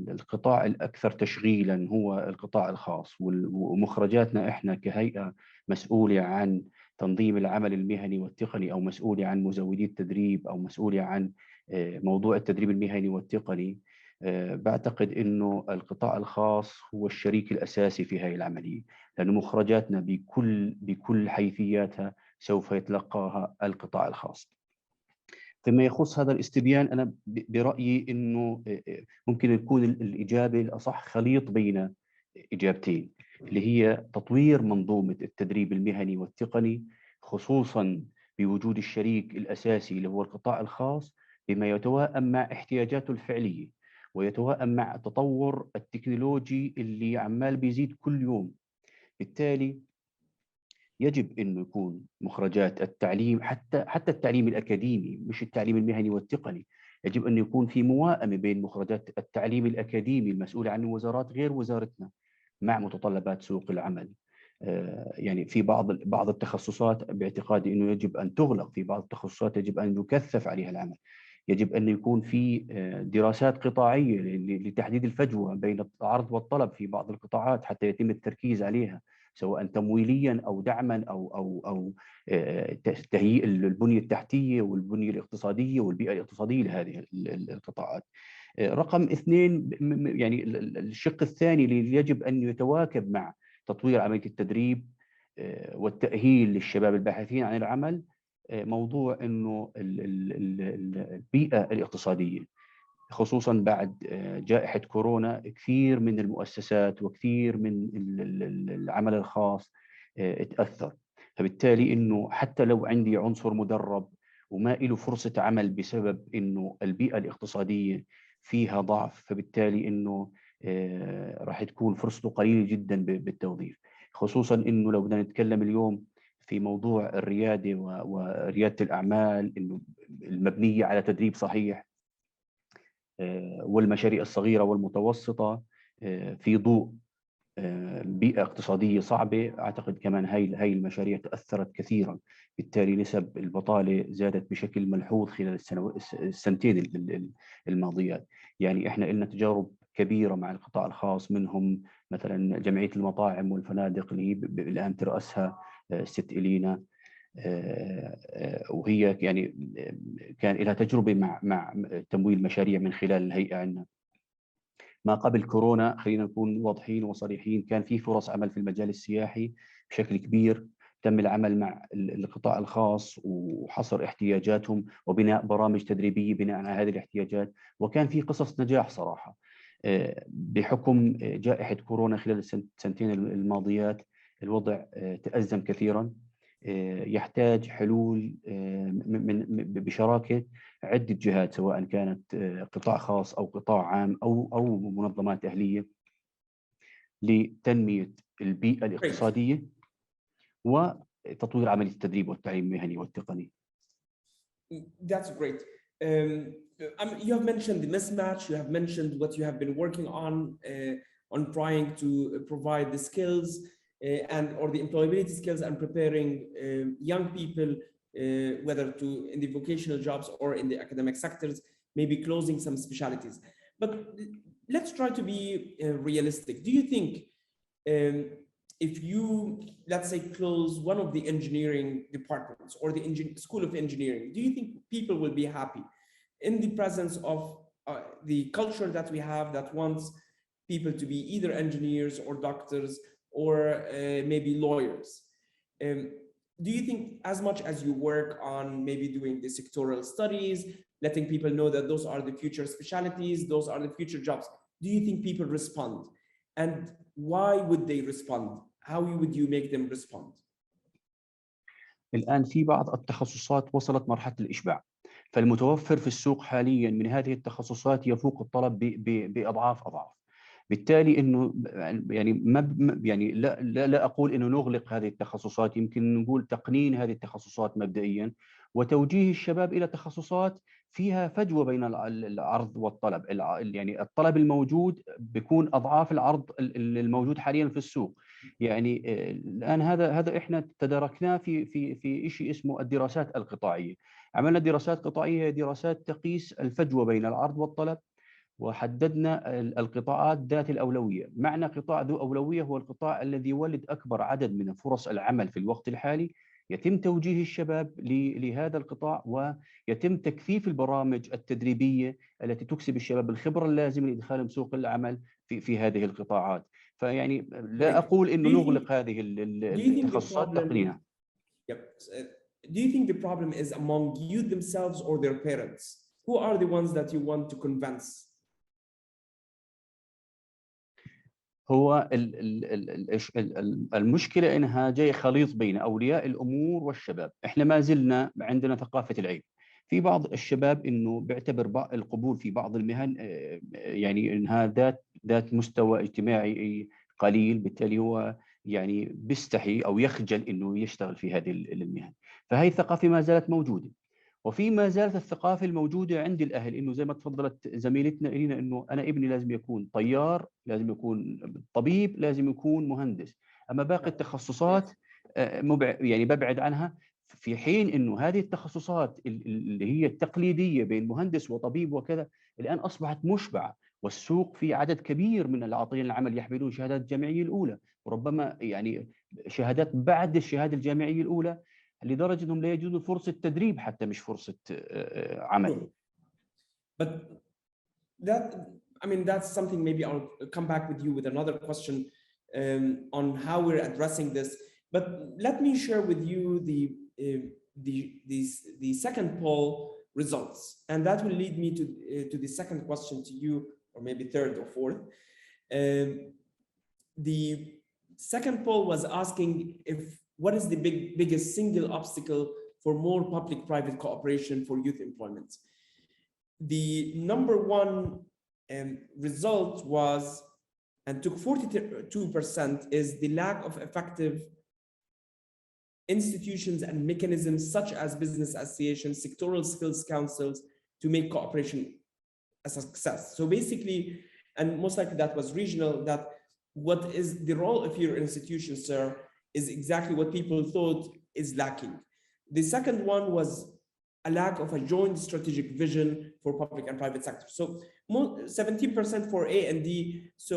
القطاع الأكثر تشغيلا هو القطاع الخاص، ومخرجاتنا إحنا كهيئة مسؤولة عن تنظيم العمل المهني والتقني أو مسؤولة عن مزودي التدريب أو مسؤولة عن موضوع التدريب المهني والتقني. بعتقد إنه القطاع الخاص هو الشريك الأساسي في هذه العملية، لأن مخرجاتنا بكل حيثياتها سوف يتلقاها القطاع الخاص. فيما يخص هذا الاستبيان، أنا برأيي أنه ممكن يكون الإجابة الأصح خليط بين إجابتين، اللي هي تطوير منظومة التدريب المهني والتقني، خصوصاً بوجود الشريك الأساسي اللي هو القطاع الخاص، بما يتوائم مع احتياجاته الفعلية ويتوائم مع التطور التكنولوجي اللي عمال بيزيد كل يوم. بالتالي يجب أنه يكون مخرجات التعليم، حتى التعليم الأكاديمي مش التعليم المهني والتقني، يجب أن يكون في موائمة بين مخرجات التعليم الأكاديمي المسؤولة عن الوزارات غير وزارتنا مع متطلبات سوق العمل. يعني في بعض التخصصات باعتقادي أنه يجب أن تغلق، في بعض التخصصات يجب أن يكثف عليها العمل. يجب أن يكون في دراسات قطاعية لتحديد الفجوة بين العرض والطلب في بعض القطاعات حتى يتم التركيز عليها، سواء تمويليا أو دعما أو تهيئ البنية التحتية والبنية الاقتصادية والبيئة الاقتصادية لهذه القطاعات. رقم 2، يعني الشق الثاني اللي يجب أن يتواكب مع تطوير عملية التدريب والتأهيل للشباب الباحثين عن العمل، موضوع أنه البيئة الاقتصادية، خصوصا بعد جائحة كورونا. كثير من المؤسسات وكثير من العمل الخاص اتأثر، فبالتالي أنه حتى لو عندي عنصر مدرب وما له فرصة عمل بسبب أنه البيئة الاقتصادية فيها ضعف، فبالتالي أنه راح تكون فرصته قليلة جدا بالتوظيف. خصوصا أنه لو بدنا نتكلم اليوم في موضوع الريادة وريادة الأعمال إنه المبنية على تدريب صحيح، والمشاريع الصغيرة والمتوسطة في ضوء بيئة اقتصادية صعبة، أعتقد كمان هاي المشاريع تأثرت كثيرا. بالتالي نسب البطالة زادت بشكل ملحوظ خلال السنتين الماضيات. يعني إحنا لنا تجارب كبيرة مع القطاع الخاص، منهم مثلا جمعية المطاعم والفنادق اللي هي الآن ترأسها ست إلينا، وهي يعني كان لها تجربة مع تمويل مشاريع من خلال الهيئة عندنا. ما قبل كورونا خلينا نكون واضحين وصريحين، كان في فرص عمل في المجال السياحي بشكل كبير، تم العمل مع القطاع الخاص وحصر احتياجاتهم وبناء برامج تدريبية بناء على هذه الاحتياجات، وكان في قصص نجاح صراحة. بحكم جائحة كورونا خلال السنتين الماضيات الوضع تأزم كثيرا، يحتاج حلول بشراكة عدة جهات، سواء كانت قطاع خاص أو قطاع عام أو منظمات أهلية، لتنمية البيئة الاقتصادية وتطوير عملية التدريب والتعليم المهني والتقني. That's great. You have mentioned the mismatch. You have mentioned what you have been working on trying to provide the skills or the employability skills and preparing young people, whether in the vocational jobs or in the academic sectors, maybe closing some specialties. But let's try to be realistic. Do you think if you, let's say, close one of the engineering departments or the school of engineering, do you think people will be happy in the presence of the culture that we have that wants people to be either engineers or doctors or maybe lawyers? Do you think as much as you work on maybe doing the sectoral studies, letting people know that those are the future specialties, those are the future jobs, do you think people respond? And why would they respond? How would you make them respond? الآن في بعض التخصصات وصلت مرحلة الإشباع، فالمتوفر في السوق حاليا من هذه التخصصات يفوق الطلب بأضعاف أضعاف. بالتالي انه يعني لا اقول انه نغلق هذه التخصصات، يمكن نقول تقنين هذه التخصصات مبدئيا وتوجيه الشباب الى تخصصات فيها فجوه بين العرض والطلب. يعني الطلب الموجود بيكون اضعاف العرض الموجود حاليا في السوق. يعني الان هذا احنا تداركناه في شيء اسمه الدراسات القطاعيه. عملنا دراسات قطاعيه، هي دراسات تقيس الفجوه بين العرض والطلب، وحددنا القطاعات ذات الأولوية. معنى قطاع ذو أولوية هو القطاع الذي يولد أكبر عدد من فرص العمل في الوقت الحالي، يتم توجيه الشباب لهذا القطاع ويتم تكثيف البرامج التدريبية التي تكسب الشباب الخبرة اللازمة لإدخالهم سوق العمل في هذه القطاعات. فيعني لا أقول إنه نغلق هذه التخصصات تقنينها. Yep. Do you think the problem is among youth themselves or their parents? Who are the ones that you want to convince? هو المشكلة إنها جاي خليط بين أولياء الأمور والشباب. إحنا ما زلنا عندنا ثقافة العيب. في بعض الشباب إنه بيعتبر القبول في بعض المهن يعني إنها ذات مستوى اجتماعي قليل، بالتالي هو يعني بيستحي أو يخجل إنه يشتغل في هذه المهن. فهي الثقافة ما زالت موجودة. وفي ما زالت الثقافة الموجودة عند الأهل إنه زي ما تفضلت زميلتنا إلينا إنه أنا ابني لازم يكون طيار، لازم يكون طبيب، لازم يكون مهندس، أما باقي التخصصات يعني ببعد عنها. في حين إنه هذه التخصصات اللي هي التقليدية بين مهندس وطبيب وكذا الآن أصبحت مشبعة، والسوق في عدد كبير من العاطلين العمل يحملون شهادات الجامعية الأولى، وربما يعني شهادات بعد الشهادة الجامعية الأولى، لدرجة أنهم لا يجدون فرصة تدريب حتى مش فرصة عمل. But that's something maybe I'll come back with you with another question on how we're addressing this. But let me share with you the second poll results, and that will lead me to the second question to you, or maybe third or fourth. The second poll was asking what is the biggest single obstacle for more public-private cooperation for youth employment? The number one result was, and took 42%, is the lack of effective institutions and mechanisms such as business associations, sectoral skills councils to make cooperation a success. So basically, and most likely that was regional, that what is the role of your institution, sir, is exactly what people thought is lacking. The second one was a lack of a joint strategic vision for public and private sector. So 17% for A and D. So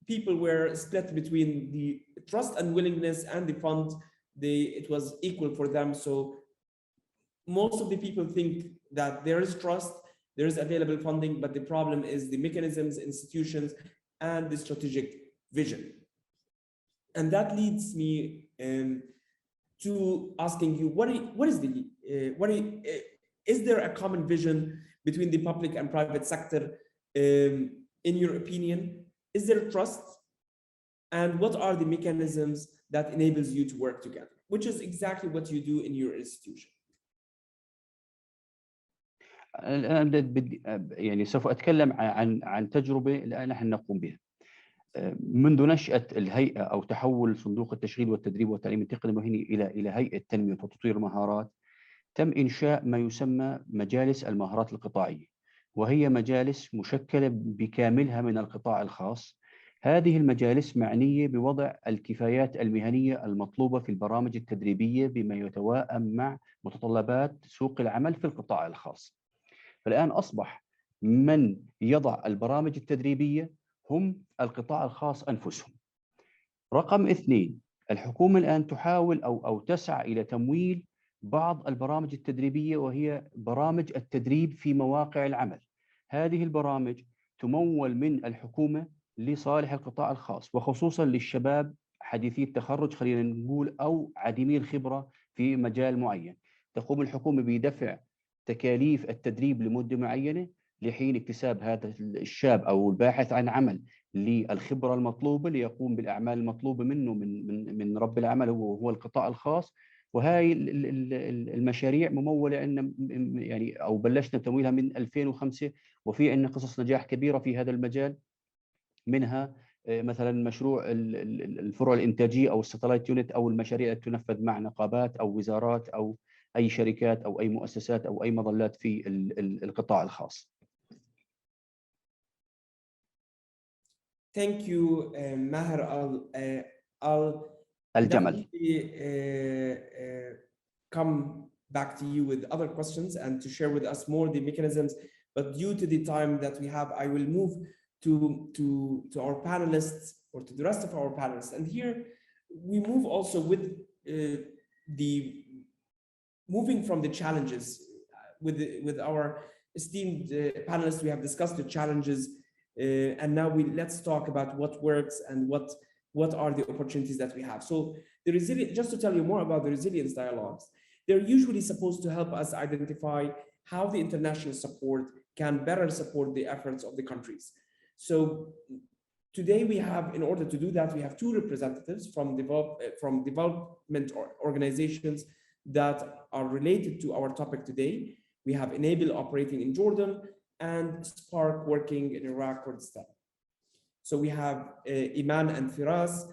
people were split between the trust and willingness and the fund. It was equal for them. So most of the people think that there is trust, there is available funding, but the problem is the mechanisms, institutions, and the strategic vision. And that leads me to asking you, is there a common vision between the public and private sector? In your opinion, is there trust? And what are the mechanisms that enables you to work together, which is exactly what you do in your institution? الآن يعني سوف أتكلم عن تجربة الآن نحن نقوم بها. منذ نشأة الهيئة أو تحول صندوق التشغيل والتدريب والتعليم التقني المهني إلى هيئة تنمية وتطوير المهارات، تم إنشاء ما يسمى مجالس المهارات القطاعية، وهي مجالس مشكلة بكاملها من القطاع الخاص. هذه المجالس معنية بوضع الكفايات المهنية المطلوبة في البرامج التدريبية بما يتوائم مع متطلبات سوق العمل في القطاع الخاص. فالآن أصبح من يضع البرامج التدريبية هم القطاع الخاص أنفسهم. رقم 2، الحكومة الآن تحاول أو تسعى إلى تمويل بعض البرامج التدريبية، وهي برامج التدريب في مواقع العمل. هذه البرامج تمول من الحكومة لصالح القطاع الخاص، وخصوصا للشباب حديثي التخرج خلينا نقول أو عديمي الخبرة في مجال معين. تقوم الحكومة بدفع تكاليف التدريب لمدة معينة لحين اكتساب هذا الشاب أو الباحث عن عمل للخبرة المطلوبة ليقوم بالأعمال المطلوبة منه من رب العمل وهو القطاع الخاص. وهاي المشاريع ممولة عندنا يعني أو بلشنا تمويلها من 2005، وفي عندنا قصص نجاح كبيرة في هذا المجال، منها مثلا مشروع الفروع الإنتاجية أو الساتلايت يونت أو المشاريع التي تنفذ مع نقابات أو وزارات أو أي شركات أو أي مؤسسات أو أي مظلات في القطاع الخاص. Thank you, Maher الجمل. Come back to you with other questions and to share with us more the mechanisms. But due to the time that we have, I will move to our panelists, or to the rest of our panelists. And here we move also with moving from the challenges. With our esteemed panelists, we have discussed the challenges, and now let's talk about what works and what are the opportunities that we have. So Just to tell you more about the resilience dialogues, they're usually supposed to help us identify how the international support can better support the efforts of the countries. So today we have, in order to do that, we have two representatives from development organizations that are related to our topic today. We have Enable operating in Jordan and Spark working in Iraq, Kurdistan. So we have Iman and Firas,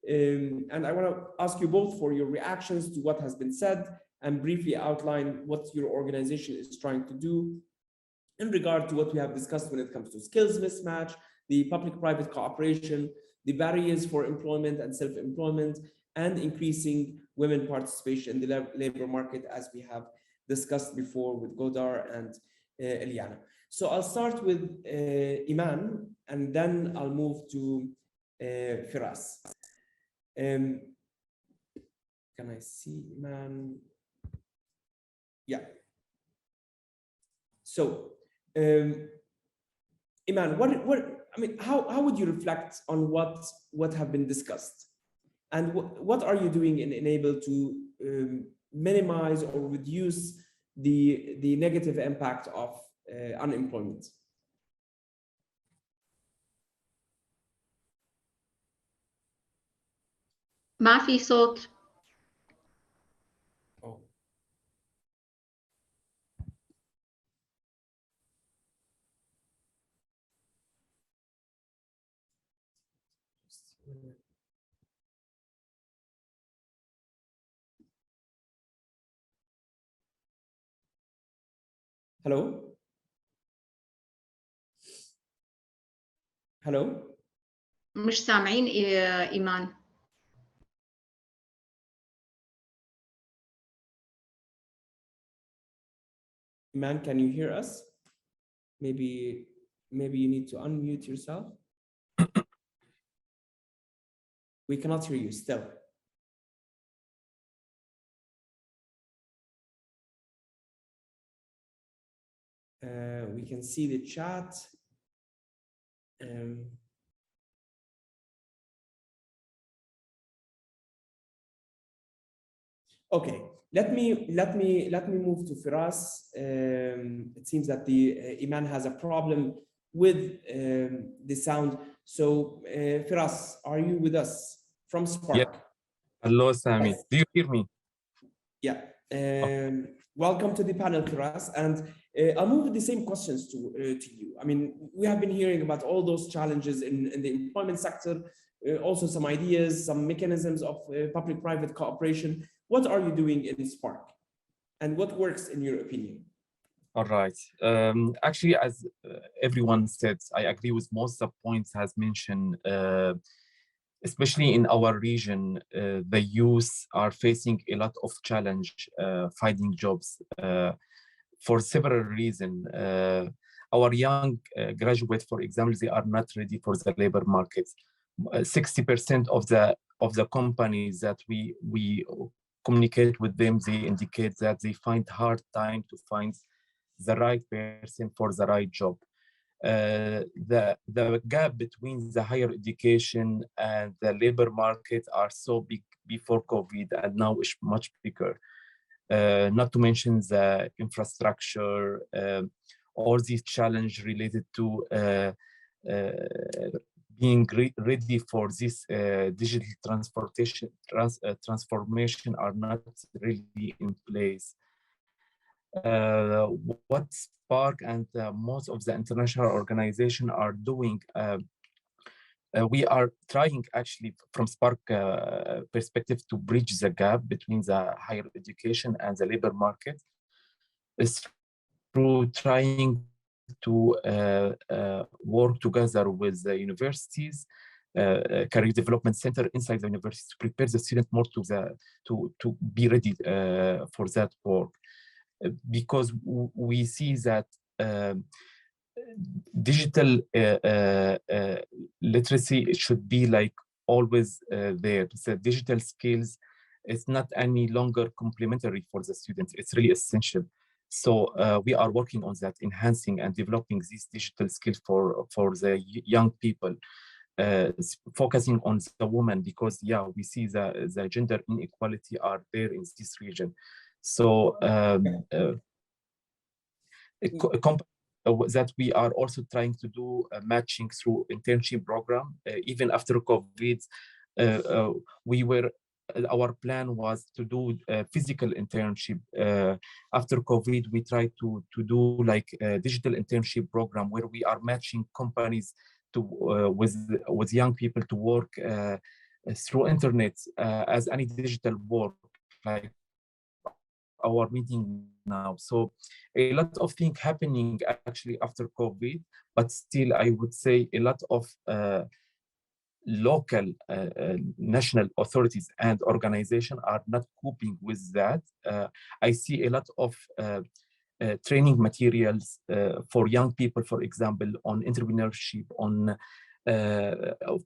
and I want to ask you both for your reactions to what has been said and briefly outline what your organization is trying to do in regard to what we have discussed when it comes to skills mismatch, the public-private cooperation, the barriers for employment and self-employment, and increasing women participation in the labor market, as we have discussed before with Qudra and Eliana. So I'll start with Iman, and then I'll move to Firas. Can I see Iman? Yeah. So, Iman, how would you reflect on what have been discussed, and what are you doing in Enable to minimize or reduce the negative impact of unemployment? ما في صوت. Hello? Hello? مش سامعين إيمان. Iman, can you hear us? Maybe you need to unmute yourself. We cannot hear you still. We can see the chat. Okay, let me move to Firas. It seems that the Iman has a problem with the sound. So Firas, are you with us from Spark? Yeah. Hello, Sami. Do you hear me? Yeah. Welcome to the panel, Firas. And I'll move with the same questions to you. I mean, we have been hearing about all those challenges in the employment sector, also some ideas, some mechanisms of public-private cooperation. What are you doing in Spark? And what works in your opinion? All right. Actually, as everyone said, I agree with most of the points has mentioned. Especially in our region, the youth are facing a lot of challenge finding jobs for several reasons. Our young graduates, for example, they are not ready for the labor market. 60% of the companies that we communicate with them, they indicate that they find hard time to find the right person for the right job. The gap between the higher education and the labor market are so big before COVID, and now it's much bigger. Not to mention the infrastructure, all these challenges related to being ready for this digital transformation are not really in place. What Spark and most of the international organizations are doing, we are trying actually from Spark perspective to bridge the gap between the higher education and the labor market. Is through trying to work together with the universities, career development center inside the university to prepare the student more to be ready for that work. Because we see that digital literacy should be like always there. So digital skills, it's not any longer complementary for the students, it's really essential. So we are working on that, enhancing and developing these digital skills for the young people. focusing on the woman, because yeah, we see the gender inequality are there in this region. So that we are also trying to do matching through internship program. Even after COVID, our plan was to do a physical internship. After COVID, we tried to do like a digital internship program where we are matching companies to with young people to work through internet as any digital work, like our meeting now. So a lot of things happening actually after COVID, but still I would say a lot of local national authorities and organizations are not coping with that. I see a lot of training materials for young people, for example, on entrepreneurship, on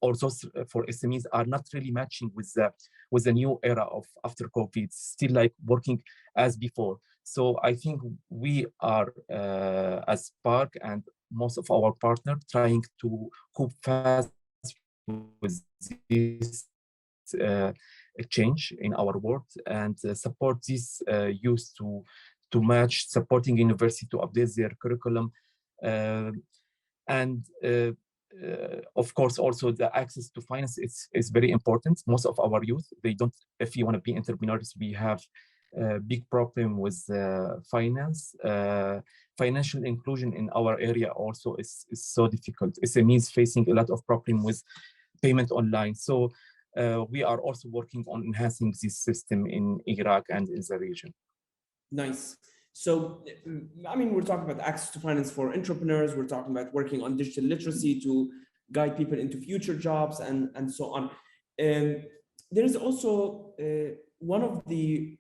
also for SMEs are not really matching with the new era of after COVID, still like working as before. So I think we are as Spark and most of our partners trying to cope fast with this change in our world and support this youth to match, supporting university to update their curriculum, and of course also the access to finance is very important. Most of our youth, they don't, if you want to be entrepreneurs, we have a big problem with finance. Financial inclusion in our area also is so difficult. SMEs facing a lot of problem with payment online. So we are also working on enhancing this system in Iraq and in the region. Nice. So, I mean, we're talking about access to finance for entrepreneurs. We're talking about working on digital literacy to guide people into future jobs and so on. And there is also one of the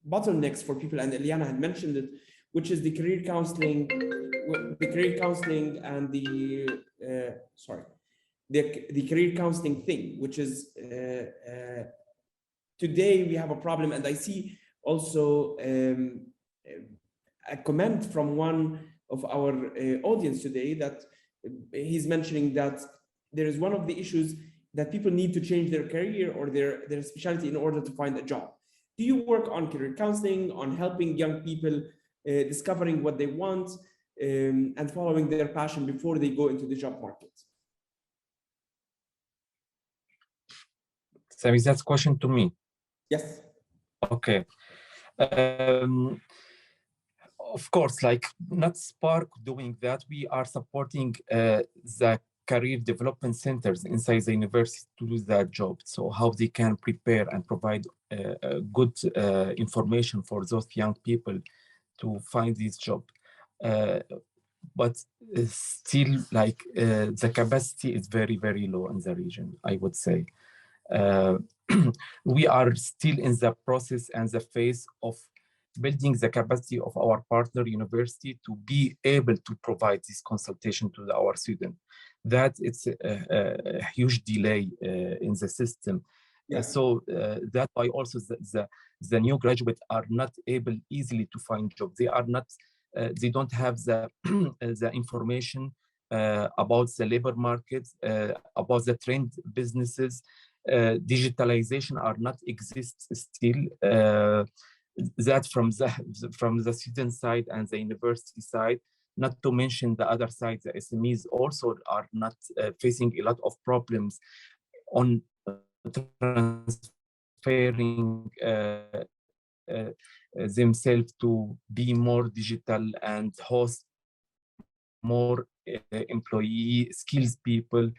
bottlenecks for people, and Eliana had mentioned it, which is the career counseling and the career counseling thing, which is today we have a problem. And I see also a comment from one of our audience today that he's mentioning that there is one of the issues that people need to change their career or their specialty in order to find a job. Do you work on career counseling, on helping young people discovering what they want and following their passion before they go into the job market? So is that question to me? Yes. Okay. Of course, like not Spark doing that, we are supporting the career development centers inside the university to do that job. So how they can prepare and provide good information for those young people to find this job. But still, like the capacity is very, very low in the region, I would say. We are still in the process and the phase of building the capacity of our partner university to be able to provide this consultation to our students. That it's a huge delay in the system. Yeah. So that's why also the new graduates are not able easily to find jobs. They are not, they don't have the, the information about the labor market, about the trend businesses. Digitalization are not exist still. That from the student side and the university side, not to mention the other side, the SMEs also are not facing a lot of problems on transferring themselves to be more digital and host more employee skills people.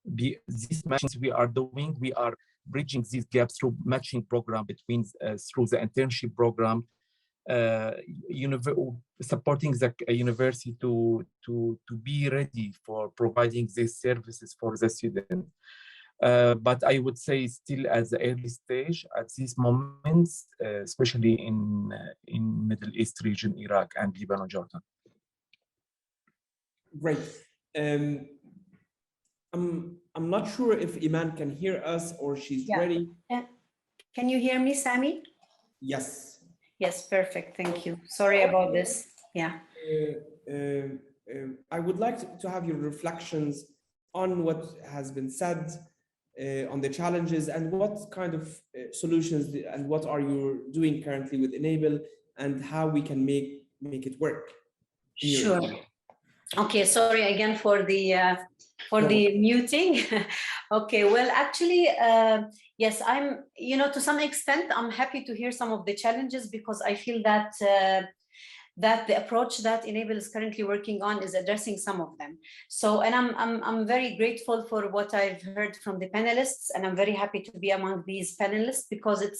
These matchings we are doing, we are bridging these gaps through matching program between through the internship program, supporting the university to be ready for providing these services for the student. But I would say still at the early stage at these moments, especially in Middle East region, Iraq and Lebanon, Jordan. Great. I'm not sure if Iman can hear us or she's ready. Can you hear me, Sami? Yes. Yes, perfect. Thank you. Sorry about this. Yeah. I would like to have your reflections on what has been said, on the challenges, and what kind of solutions and what are you doing currently with Enable, and how we can make it work. Sure. Okay, sorry again for the muting. Okay, well, actually, yes, I'm, to some extent, I'm happy to hear some of the challenges, because I feel that that the approach that Enable is currently working on is addressing some of them. So, and I'm very grateful for what I've heard from the panelists, and I'm very happy to be among these panelists, because it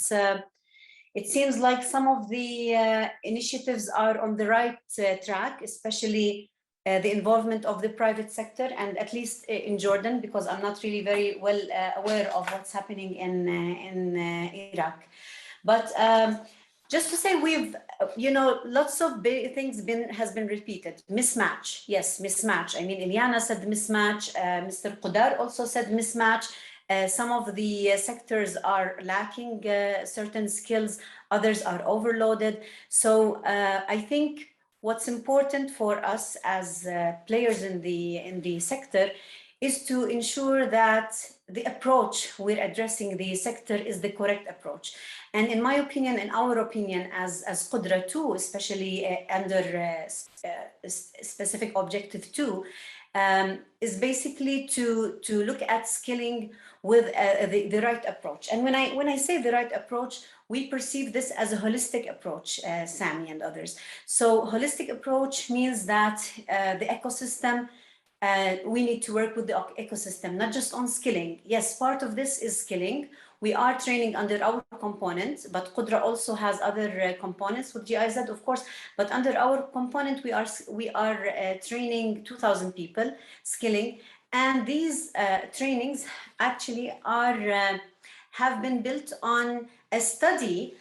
seems like some of the initiatives are on the right track, especially the involvement of the private sector, and at least in Jordan, because I'm not really very well aware of what's happening in Iraq. But just to say, we've, lots of big things has been repeated. Mismatch, yes, mismatch. I mean, Ilyana said mismatch. Mr. Qudra also said mismatch. Some of the sectors are lacking certain skills, others are overloaded. So I think what's important for us as players in the sector is to ensure that the approach we're addressing the sector is the correct approach. And in my opinion, in our opinion, as Qudra 2, especially under specific objective 2, is basically to look at skilling with the right approach. And when I say the right approach, we perceive this as a holistic approach, Sami and others. So holistic approach means that the ecosystem, we need to work with the ecosystem, not just on skilling. Yes, part of this is skilling. We are training under our component, but Qudra also has other components with GIZ, of course. But under our component, we are training 2,000 people, skilling, and these trainings actually have been built on a study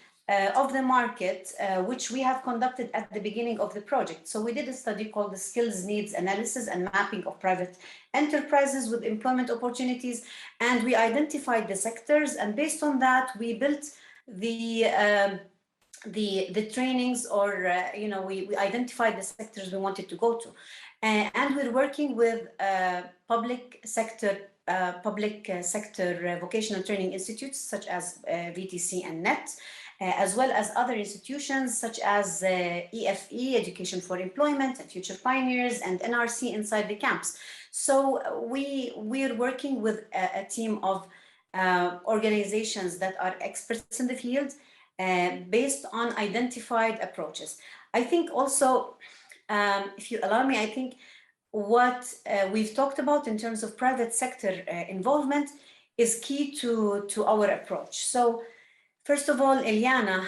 of the market, which we have conducted at the beginning of the project. So we did a study called the Skills Needs Analysis and Mapping of Private Enterprises with Employment Opportunities, and we identified the sectors, and based on that, we built the trainings, or we identified the sectors we wanted to go to, and we're working with public sector vocational training institutes such as VTC and NET, as well as other institutions such as EFE, Education for Employment, and Future Pioneers, and NRC inside the camps. So we're working with a team of organizations that are experts in the field based on identified approaches. I think also, if you allow me, I think what we've talked about in terms of private sector involvement is key to our approach. So first of all, Ilyana,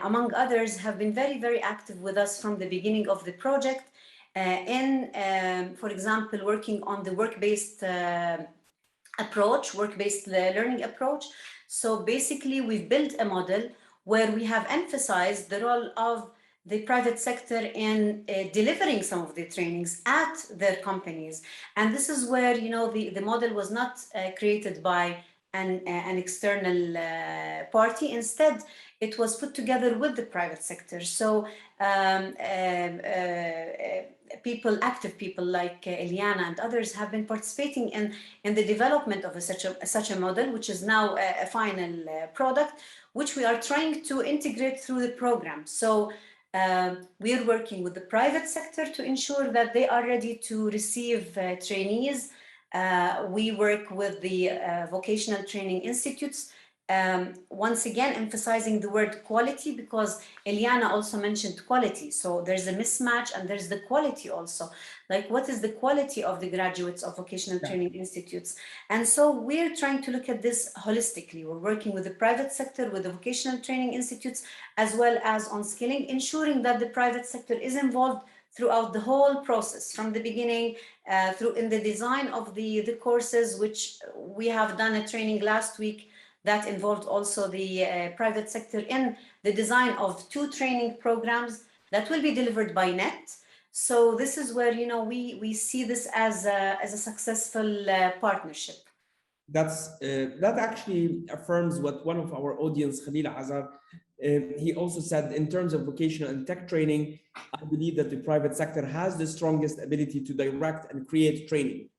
among others, have been very, very active with us from the beginning of the project for example, working on the work-based approach, work-based learning approach. So basically, we've built a model where we have emphasized the role of the private sector in delivering some of the trainings at their companies. And this is where, the model was not created by an external party. Instead, it was put together with the private sector. So active people like Ilyana and others have been participating in the development of such a model, which is now a final product, which we are trying to integrate through the program. So we are working with the private sector to ensure that they are ready to receive trainees. We work with the vocational training institutes, once again emphasizing the word quality, because Ilyana also mentioned quality. So there's a mismatch and there's the quality also. Like, what is the quality of the graduates of vocational training institutes? And so we're trying to look at this holistically. We're working with the private sector, with the vocational training institutes, as well as on skilling, ensuring that the private sector is involved throughout the whole process, from the beginning, through in the design of the courses, which we have done a training last week that involved also the private sector in the design of 2 training programs that will be delivered by NET. So this is where, we see this as a successful partnership. That actually affirms what one of our audience, Khalil Azar, he also said, in terms of vocational and tech training, I believe that the private sector has the strongest ability to direct and create training.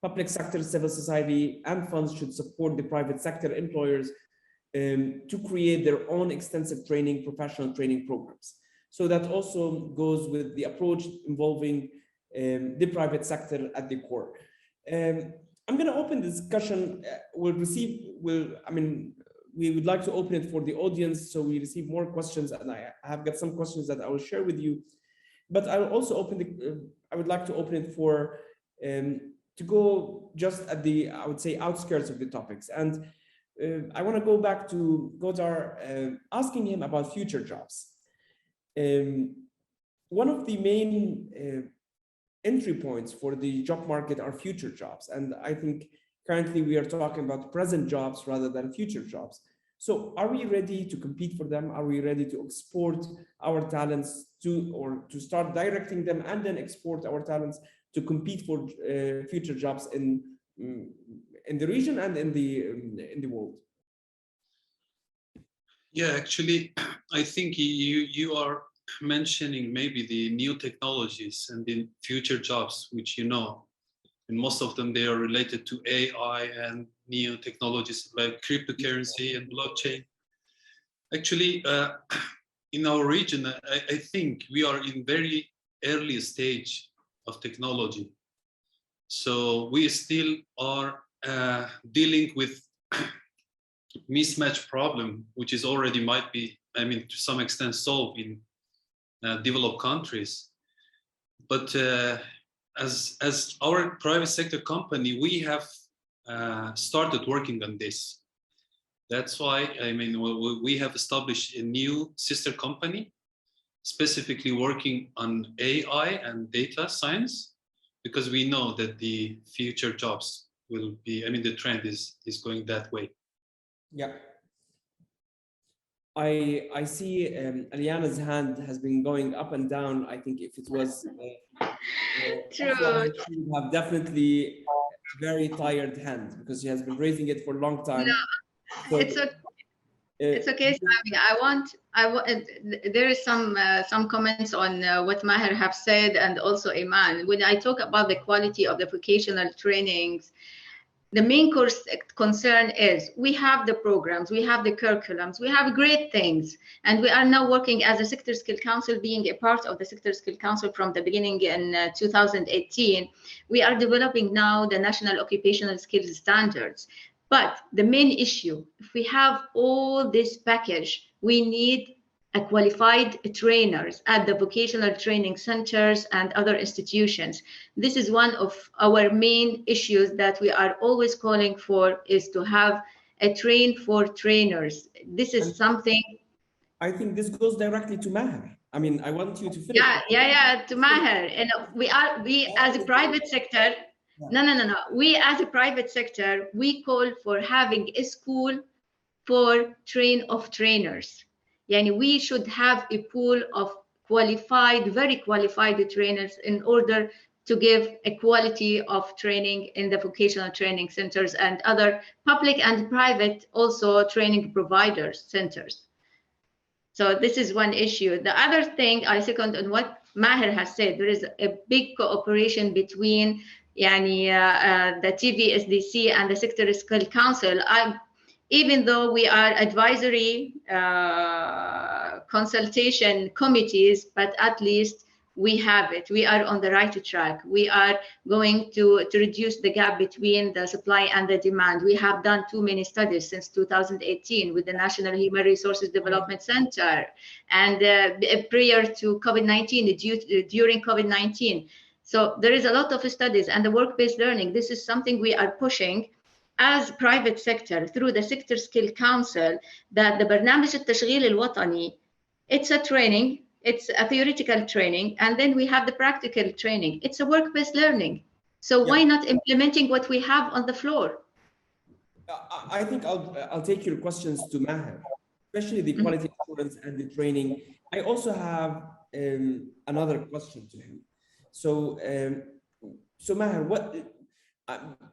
public sector, civil society, and funds should support the private sector employers to create their own extensive training, professional training programs. So that also goes with the approach involving the private sector at the core. I'm going to open the discussion. We would like to open it for the audience, so we receive more questions, and I have got some questions that I will share with you. But I will also open I would like to open it for to go just at the, I would say, outskirts of the topics. And I want to go back to Qudra, asking him about future jobs. One of the main entry points for the job market are future jobs. And I think currently we are talking about present jobs rather than future jobs. So are we ready to compete for them? Are we ready to export our talents to start directing them and then export our talents to compete for future jobs in the region and in the world? Yeah, actually, I think you are mentioning maybe the new technologies and the future jobs, which and most of them, they are related to AI and new technologies like cryptocurrency and blockchain. Actually, in our region, I think we are in very early stage of technology. So we still are dealing with mismatch problem, which is already might be, to some extent solved in developed countries. But as our private sector company, we have started working on this. That's why, we have established a new sister company, specifically working on AI and data science, because we know that the future jobs will be, the trend is going that way. Yeah. I see Aliana's hand has been going up and down. I think if it was True. she would have definitely a very tired hand because she has been raising it for a long time. No, so, it's okay. It's okay, Sami. There is some comments on what Maher have said, and also Iman. When I talk about the quality of the vocational trainings, the main concern is we have the programs, we have the curriculums, we have great things, and we are now working as a Sector Skill Council, being a part of the Sector Skill Council from the beginning in 2018. We are developing now the National Occupational Skills Standards. But the main issue, if we have all this package, we need qualified trainers at the vocational training centers and other institutions. This is one of our main issues that we are always calling for, is to have a train for trainers. This is something. I think this goes directly to Maher. I want you to finish. Yeah, to Maher. And we as a private sector, no. We as a private sector, we call for having a school for trainers. We should have a pool of very qualified trainers in order to give a quality of training in the vocational training centers and other public and private also training providers centers. So this is one issue. The other thing I second on what Maher has said, there is a big cooperation between the TVSDC and the Sector Skill Council. Even though we are advisory consultation committees, but at least we have it. We are on the right track. We are going to reduce the gap between the supply and the demand. We have done too many studies since 2018 with the National Human Resources Development Center, and prior to COVID-19, during COVID-19. So there is a lot of studies, and the work-based learning, this is something we are pushing as private sector through the Sector Skill Council, that the برنامج التشغيل الوطني, it's a training, it's a theoretical training, and then we have the practical training. It's a work-based learning. So why not implementing what we have on the floor? I think I'll take your questions to Maher, especially the quality assurance and the training. I also have another question to him. So Maher,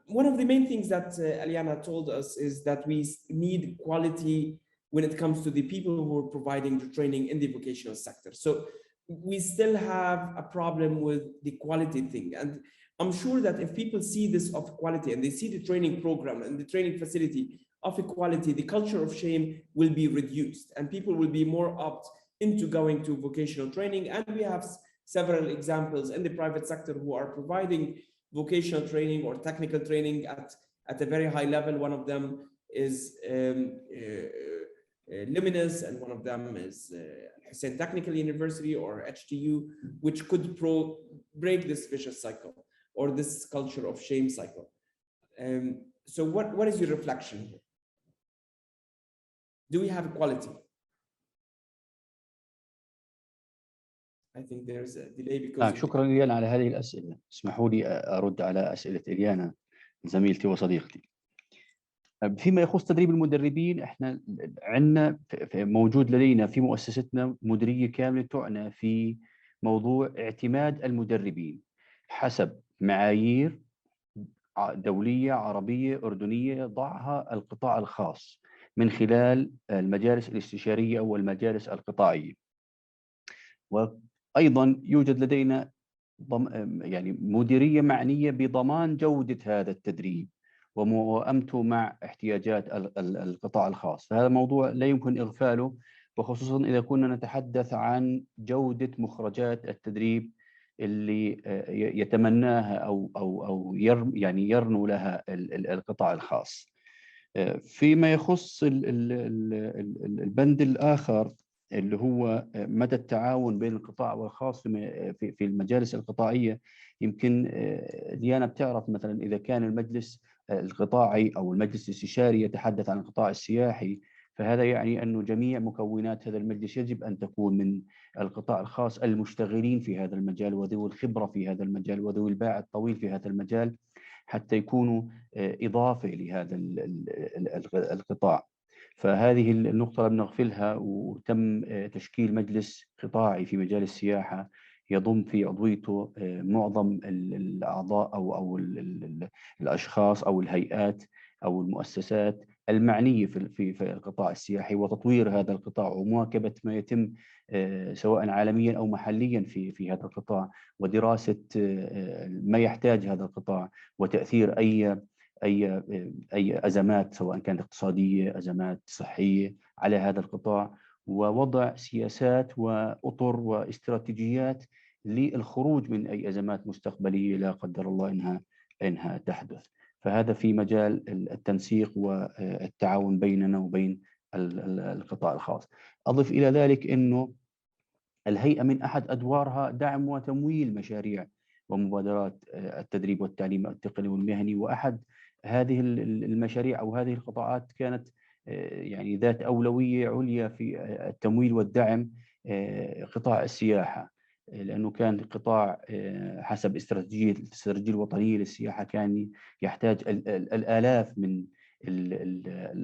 one of the main things that Aliana told us is that we need quality when it comes to the people who are providing the training in the vocational sector. So we still have a problem with the quality thing. And I'm sure that if people see this of quality and they see the training program and the training facility of equality, the culture of shame will be reduced and people will be more apt into going to vocational training. And we have several examples in the private sector who are providing vocational training or technical training at a very high level. One of them is Luminous, and one of them is Hussein Technical University or HTU, which could break this vicious cycle or this culture of shame cycle. So what is your reflection here? Do we have equality? I think there's a delay because شكرا إليانا على هذه الأسئلة. اسمحوا لي أرد على أسئلة إليانا زميلتي وصديقتي. فيما يخص تدريب المدربين، احنا عندنا موجود لدينا في مؤسستنا مديرية كاملة تعنى في موضوع اعتماد المدربين حسب معايير دولية عربية أردنية ضعها القطاع الخاص من خلال المجالس الاستشارية أو المجالس القطاعية. وأيضا يوجد لدينا يعني مديرية معنية بضمان جودة هذا التدريب وموائمته مع احتياجات القطاع الخاص. فهذا موضوع لا يمكن إغفاله، وخصوصا إذا كنا نتحدث عن جودة مخرجات التدريب اللي يتمناها أو يعني يرنو لها القطاع الخاص. فيما يخص البند الآخر اللي هو مدى التعاون بين القطاع والخاص في المجالس القطاعية، يمكن ديانا بتعرف مثلا إذا كان المجلس القطاعي أو المجلس الاستشاري يتحدث عن القطاع السياحي، فهذا يعني أنه جميع مكونات هذا المجلس يجب أن تكون من القطاع الخاص المشتغلين في هذا المجال وذوي الخبرة في هذا المجال وذوي الباع الطويل في هذا المجال حتى يكونوا إضافة لهذا القطاع. فهذه النقطة لم نغفلها، وتم تشكيل مجلس قطاعي في مجال السياحة يضم في عضويته معظم الأعضاء أو الأشخاص أو الهيئات أو المؤسسات المعنية في القطاع السياحي وتطوير هذا القطاع ومواكبة ما يتم سواء عالميا أو محليا في هذا القطاع، ودراسة ما يحتاج هذا القطاع وتأثير أي أزمات سواء كانت اقتصادية أزمات صحية على هذا القطاع، ووضع سياسات وأطر واستراتيجيات للخروج من أي أزمات مستقبلية لا قدر الله إنها تحدث. فهذا في مجال التنسيق والتعاون بيننا وبين القطاع الخاص. أضف إلى ذلك أنه الهيئة من أحد أدوارها دعم وتمويل مشاريع ومبادرات التدريب والتعليم التقني والمهني، وأحد هذه المشاريع أو هذه القطاعات كانت يعني ذات أولوية عليا في التمويل والدعم قطاع السياحة، لأنه كان قطاع حسب الاستراتيجية الوطنية للسياحة كان يحتاج الآلاف من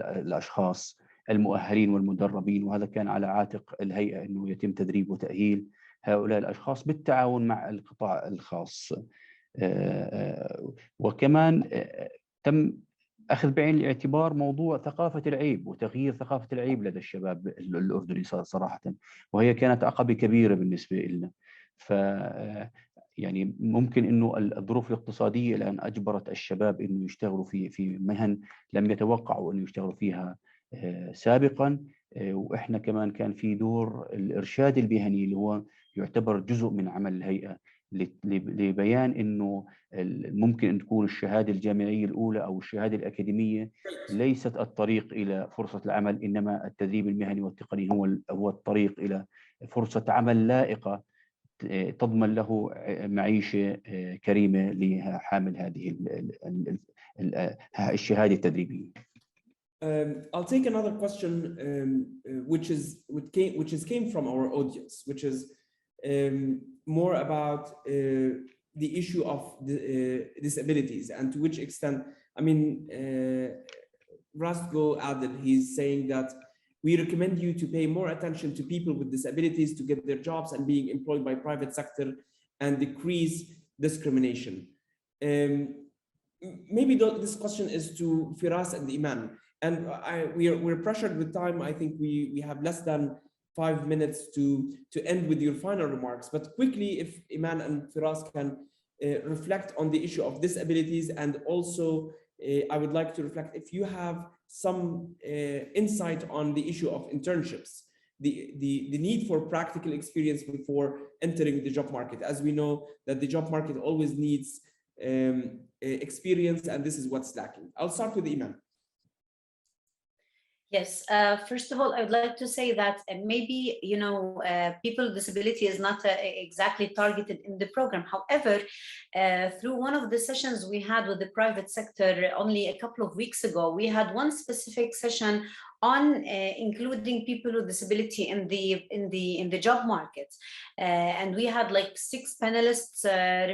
الأشخاص المؤهلين والمدربين، وهذا كان على عاتق الهيئة أنه يتم تدريب وتأهيل هؤلاء الأشخاص بالتعاون مع القطاع الخاص. وكمان تم أخذ بعين الاعتبار موضوع ثقافة العيب وتغيير ثقافة العيب لدى الشباب الأردني صراحة، وهي كانت عقبة كبيرة بالنسبة لنا. يعني ممكن إنه الظروف الاقتصادية الآن أجبرت الشباب إنه يشتغلوا في مهن لم يتوقعوا إنه يشتغلوا فيها سابقا، وإحنا كمان كان في دور الإرشاد المهني اللي هو يعتبر جزء من عمل الهيئة لبيان إنه ممكن أن تكون الشهادة الجامعية الأولى أو الشهادة الأكاديمية ليست الطريق إلى فرصة العمل، إنما التدريب المهني والتقني هو الطريق إلى فرصة عمل لائقة تضمن له معيشة كريمة لحامل هذه الشهادة التدريبية. I'll take another question, which came from our audience, which is more about the issue of the disabilities and to which extent. I mean, Rastgo added, he's saying that we recommend you to pay more attention to people with disabilities to get their jobs and being employed by private sector and decrease discrimination. Maybe this question is to Firas and Iman. And we're pressured with time. I think we have less than 5 minutes to end with your final remarks. But quickly, if Iman and Firas can reflect on the issue of disabilities, and also I would like to reflect if you have some insight on the issue of internships, the need for practical experience before entering the job market. As we know that the job market always needs experience, and this is what's lacking. I'll start with Iman. Yes, first of all, I would like to say that maybe, people with disability is not exactly targeted in the program. However, through one of the sessions we had with the private sector only a couple of weeks ago, we had one specific session on including people with disability in the job market, and we had like 6 panelists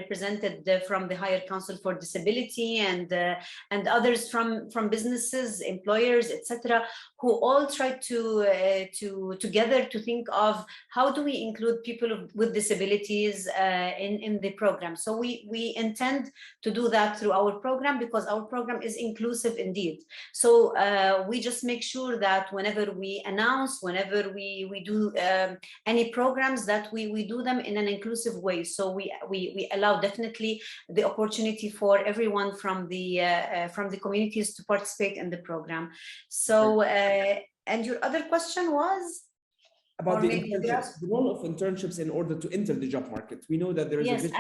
represented from the Higher Council for Disability and others from businesses, employers, etc., who all tried to together to think of how do we include people with disabilities in the program. So we intend to do that through our program, because our program is inclusive indeed. So we just make sure that whenever we announce, whenever we do any programs, that we do them in an inclusive way. So we allow definitely the opportunity for everyone from the communities to participate in the program. So and your other question was about the internships, the role of internships in order to enter the job market. We know that there is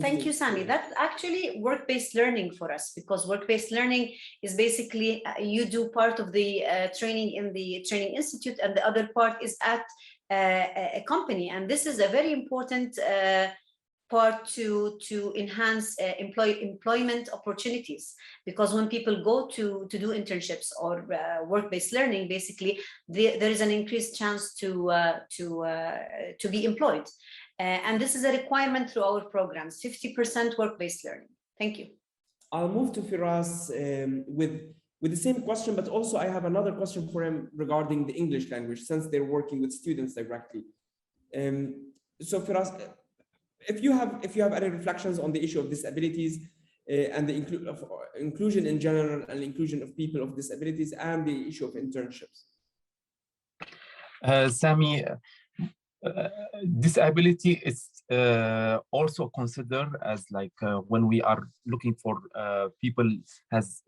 thank you, Sami. That's actually work-based learning for us, because work-based learning is basically you do part of the training in the training institute, and the other part is at a company, and this is a very important part to enhance employment opportunities, because when people go to do internships or work-based learning, basically there is an increased chance to be employed, and this is a requirement through our programs. 50% work-based learning. Thank you. I'll move to Firas with the same question, but also I have another question for him regarding the English language, since they're working with students directly. So Firas, if you have any reflections on the issue of disabilities and the inclusion in general, and inclusion of people of disabilities, and the issue of internships. Sami, disability is also considered as like when we are looking for people has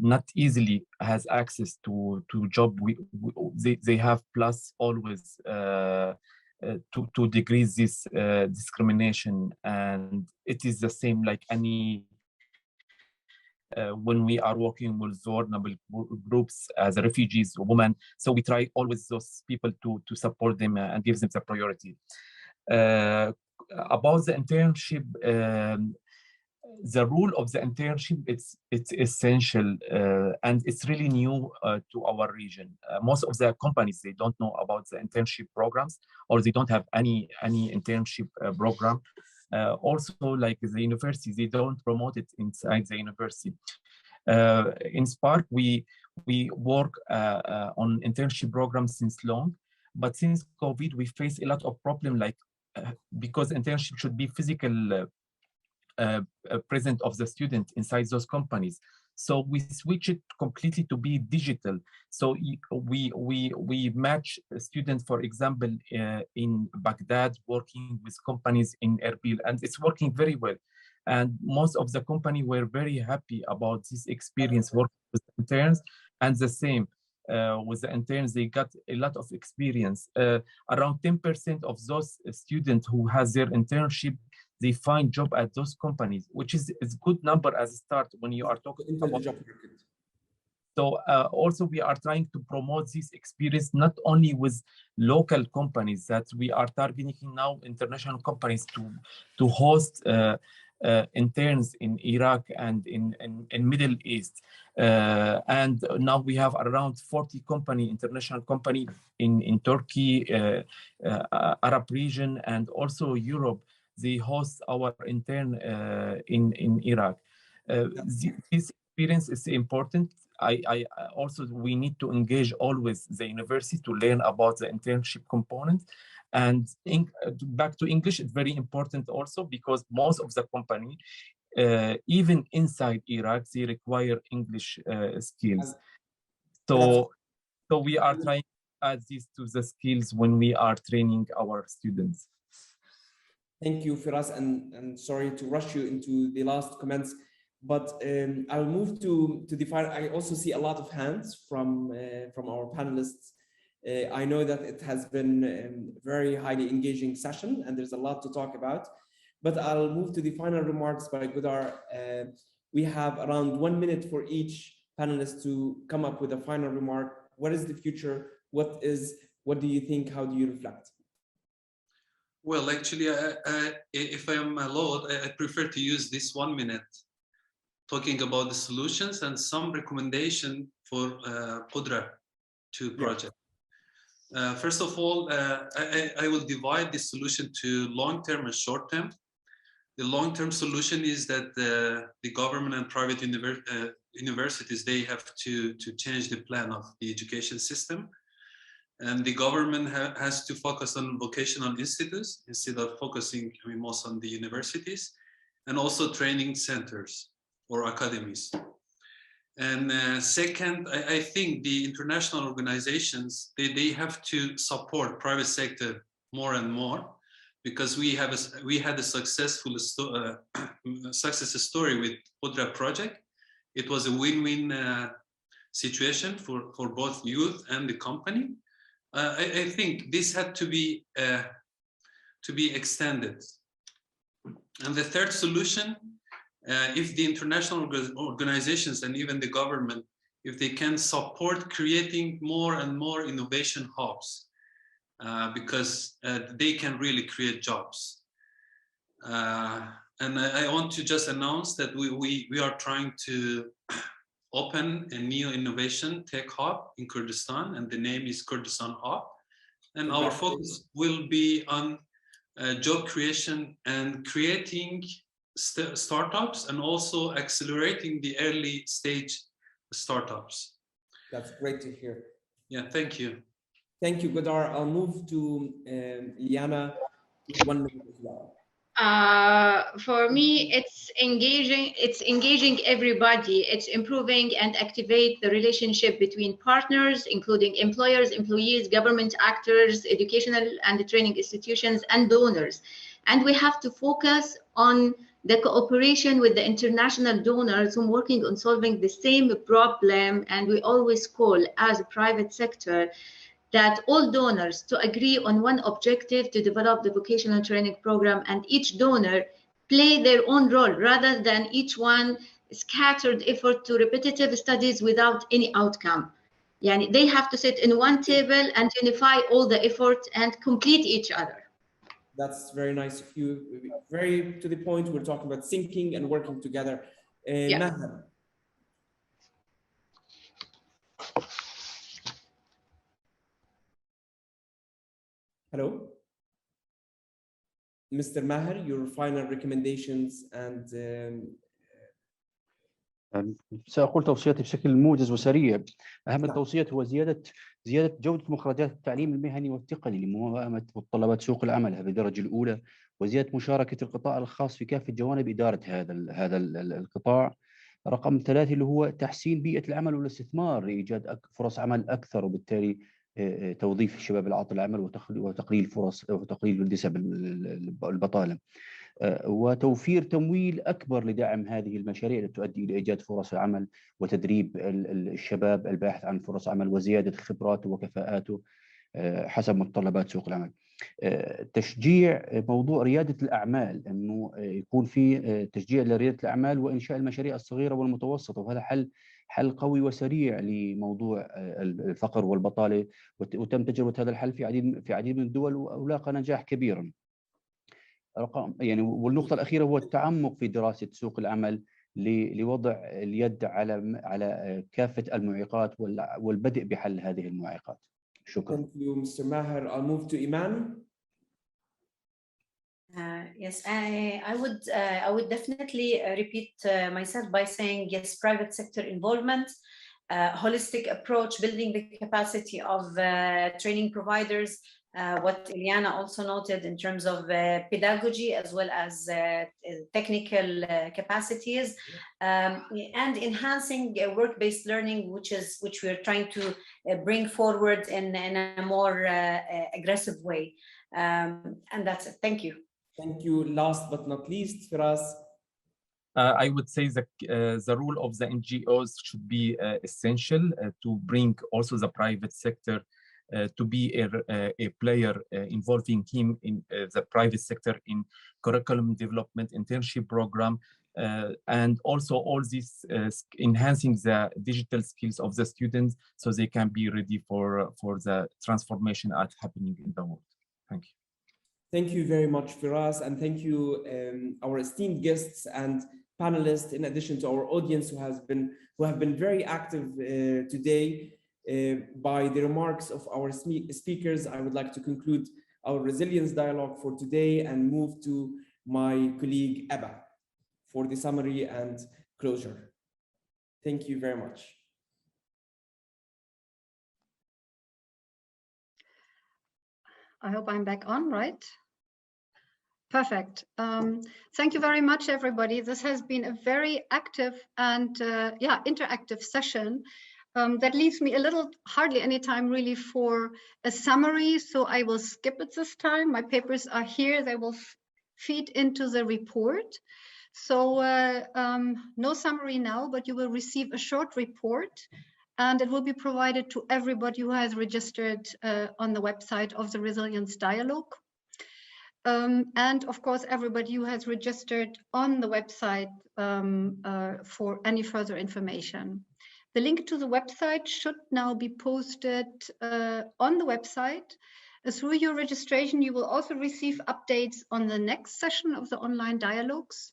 not easily has access to job, they have plus always to decrease this discrimination, and it is the same like any when we are working with vulnerable groups as refugees, women. So we try always those people to support them and give them the priority. About the internship, the rule of the internship, it's essential, and it's really new to our region. Most of the companies, they don't know about the internship programs, or they don't have any internship program. Also, like the university, they don't promote it inside the university. In Spark, we work on internship programs since long, but since COVID, we face a lot of problem, like because internship should be physical present of the student inside those companies. So we switch it completely to be digital. So we match students, for example, in Baghdad, working with companies in Erbil, and it's working very well. And most of the company were very happy about this experience working with interns, and the same with the interns, they got a lot of experience. Around 10% of those students who has their internship, they find job at those companies, which is a good number as a start when you are talking about job market. So also we are trying to promote this experience not only with local companies, that we are targeting now international companies to host interns in Iraq and in Middle East. And now we have around 40 international company in Turkey, Arab region, and also Europe. They host our intern in Iraq. This experience is important. I also, we need to engage always the university to learn about the internship component. And back to English, it's very important also, because most of the company, even inside Iraq, they require English skills. So we are trying add this to the skills when we are training our students. Thank you, Firas, and sorry to rush you into the last comments, but I'll move to define. I also see a lot of hands from our panelists. I know that it has been a very highly engaging session, and there's a lot to talk about. But I'll move to the final remarks by Qudra. We have around 1 minute for each panelist to come up with a final remark. What is the future? What do you think? How do you reflect? Well, actually, if I am allowed, I prefer to use this 1 minute talking about the solutions and some recommendation for Qudra 2 project. First of all, I will divide the solution to long-term and short-term. The long-term solution is that the government and private universities, they have to change the plan of the education system. And the government has to focus on vocational institutes instead of focusing, most on the universities, and also training centers or academies. And second, I think the international organizations, they have to support private sector more and more, because we had a successful success story with Qudra project. It was a win-win situation for both youth and the company. I think this had to be extended. And the third solution, if the international organizations and even the government, if they can support creating more and more innovation hubs, because they can really create jobs. And I want to just announce that we are trying to open a new innovation tech hub in Kurdistan, and the name is Kurdistan Hub. And our focus will be on job creation and creating startups, and also accelerating the early stage startups. That's great to hear. Yeah, thank you. Thank you, Qudra. I'll move to Liana. 1 minute as well. For me, it's engaging everybody. It's improving and activate the relationship between partners, including employers, employees, government actors, educational and training institutions, and donors. And we have to focus on the cooperation with the international donors who are working on solving the same problem. And we always call, as a private sector, that all donors to agree on one objective to develop the vocational training program, and each donor play their own role rather than each one scattered effort to repetitive studies without any outcome. Yani they have to sit in one table and unify all the effort and complete each other. That's very nice of you. Very to the point. We're talking about syncing and working together. Maher. Hello, Mr. Maher, your final recommendations and سأقول توصياتي بشكل موجز وسريع. أهم التوصيات هو زيادة جودة مخرجات التعليم المهني والتقني لمواكبة متطلبات سوق العمل هذه الدرجة الأولى، وزيادة مشاركة القطاع الخاص في كافة جوانب إدارة هذا القطاع. رقم 3 اللي هو تحسين بيئة العمل والاستثمار لإيجاد فرص عمل أكثر، وبالتالي توظيف الشباب العاطل العمل وتقليل الفرص وتقليل نسب البطالة، وتوفير تمويل أكبر لدعم هذه المشاريع التي تؤدي إلى إيجاد فرص عمل وتدريب الشباب الباحث عن فرص عمل وزيادة خبراته وكفاءاته حسب متطلبات سوق العمل. تشجيع موضوع ريادة الأعمال، أنه يكون في تشجيع لريادة الأعمال وإنشاء المشاريع الصغيرة والمتوسطة، وهذا حل قوي وسريع لموضوع الفقر والبطالة، وتم تجربة هذا الحل في عديد من الدول ولاقى نجاح كبيرا. والنقطة الأخيرة هو التعمق في دراسة سوق العمل لوضع اليد على كافة المعيقات والبدء بحل هذه المعيقات. شكرا. Thank you, Mr. Maher. I'll move to Iman. Yes, I would definitely repeat myself by saying yes, private sector involvement, holistic approach, building the capacity of training providers, what Ileana also noted in terms of pedagogy as well as technical capacities, and enhancing work-based learning, which we're trying to bring forward in a more aggressive way. And that's it. Thank you. Thank you. Last but not least, Firas. I would say that the role of the NGOs should be essential to bring also the private sector to be a player, involving him in the private sector in curriculum development, internship program, and also all this enhancing the digital skills of the students so they can be ready for the transformation happening in the world. Thank you. Thank you very much, Firas, and thank you our esteemed guests and panelists, in addition to our audience who have been very active today. By the remarks of our speakers, I would like to conclude our resilience dialogue for today and move to my colleague Eba for the summary and closure. Thank you very much. I hope I'm back on, right? Perfect. Thank you very much, everybody. This has been a very active and interactive session. That leaves me a little, hardly any time really for a summary. So I will skip it this time. My papers are here. They will feed into the report. So no summary now, but you will receive a short report and it will be provided to everybody who has registered on the website of the Resilience Dialogue. And of course, everybody who has registered on the website for any further information. The link to the website should now be posted on the website. Through your registration, you will also receive updates on the next session of the online dialogues.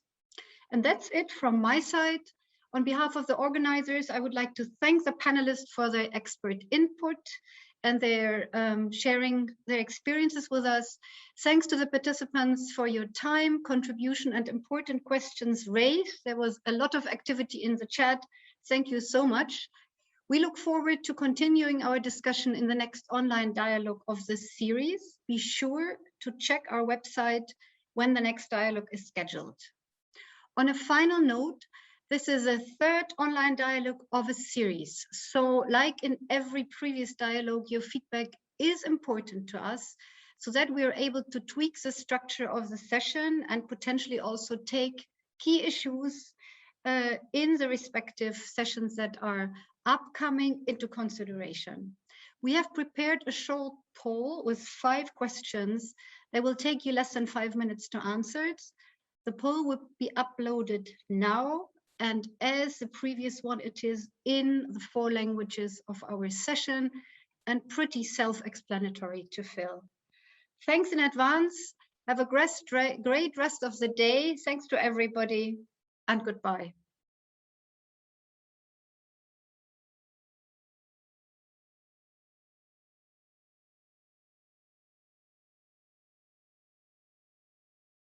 And that's it from my side. On behalf of the organizers, I would like to thank the panelists for their expert input and their sharing their experiences with us. Thanks to the participants for your time, contribution, and important questions raised. There was a lot of activity in the chat. Thank you so much. We look forward to continuing our discussion in the next online dialogue of this series. Be sure to check our website when the next dialogue is scheduled. On a final note, this is a third online dialogue of a series. So like in every previous dialogue, your feedback is important to us so that we are able to tweak the structure of the session and potentially also take key issues in the respective sessions that are upcoming into consideration. We have prepared a short poll with 5 questions that will take you less than 5 minutes to answer it. The poll will be uploaded now, and as the previous one, it is in the 4 languages of our session and pretty self-explanatory to fill. Thanks in advance. Have a great rest of the day. Thanks to everybody and goodbye.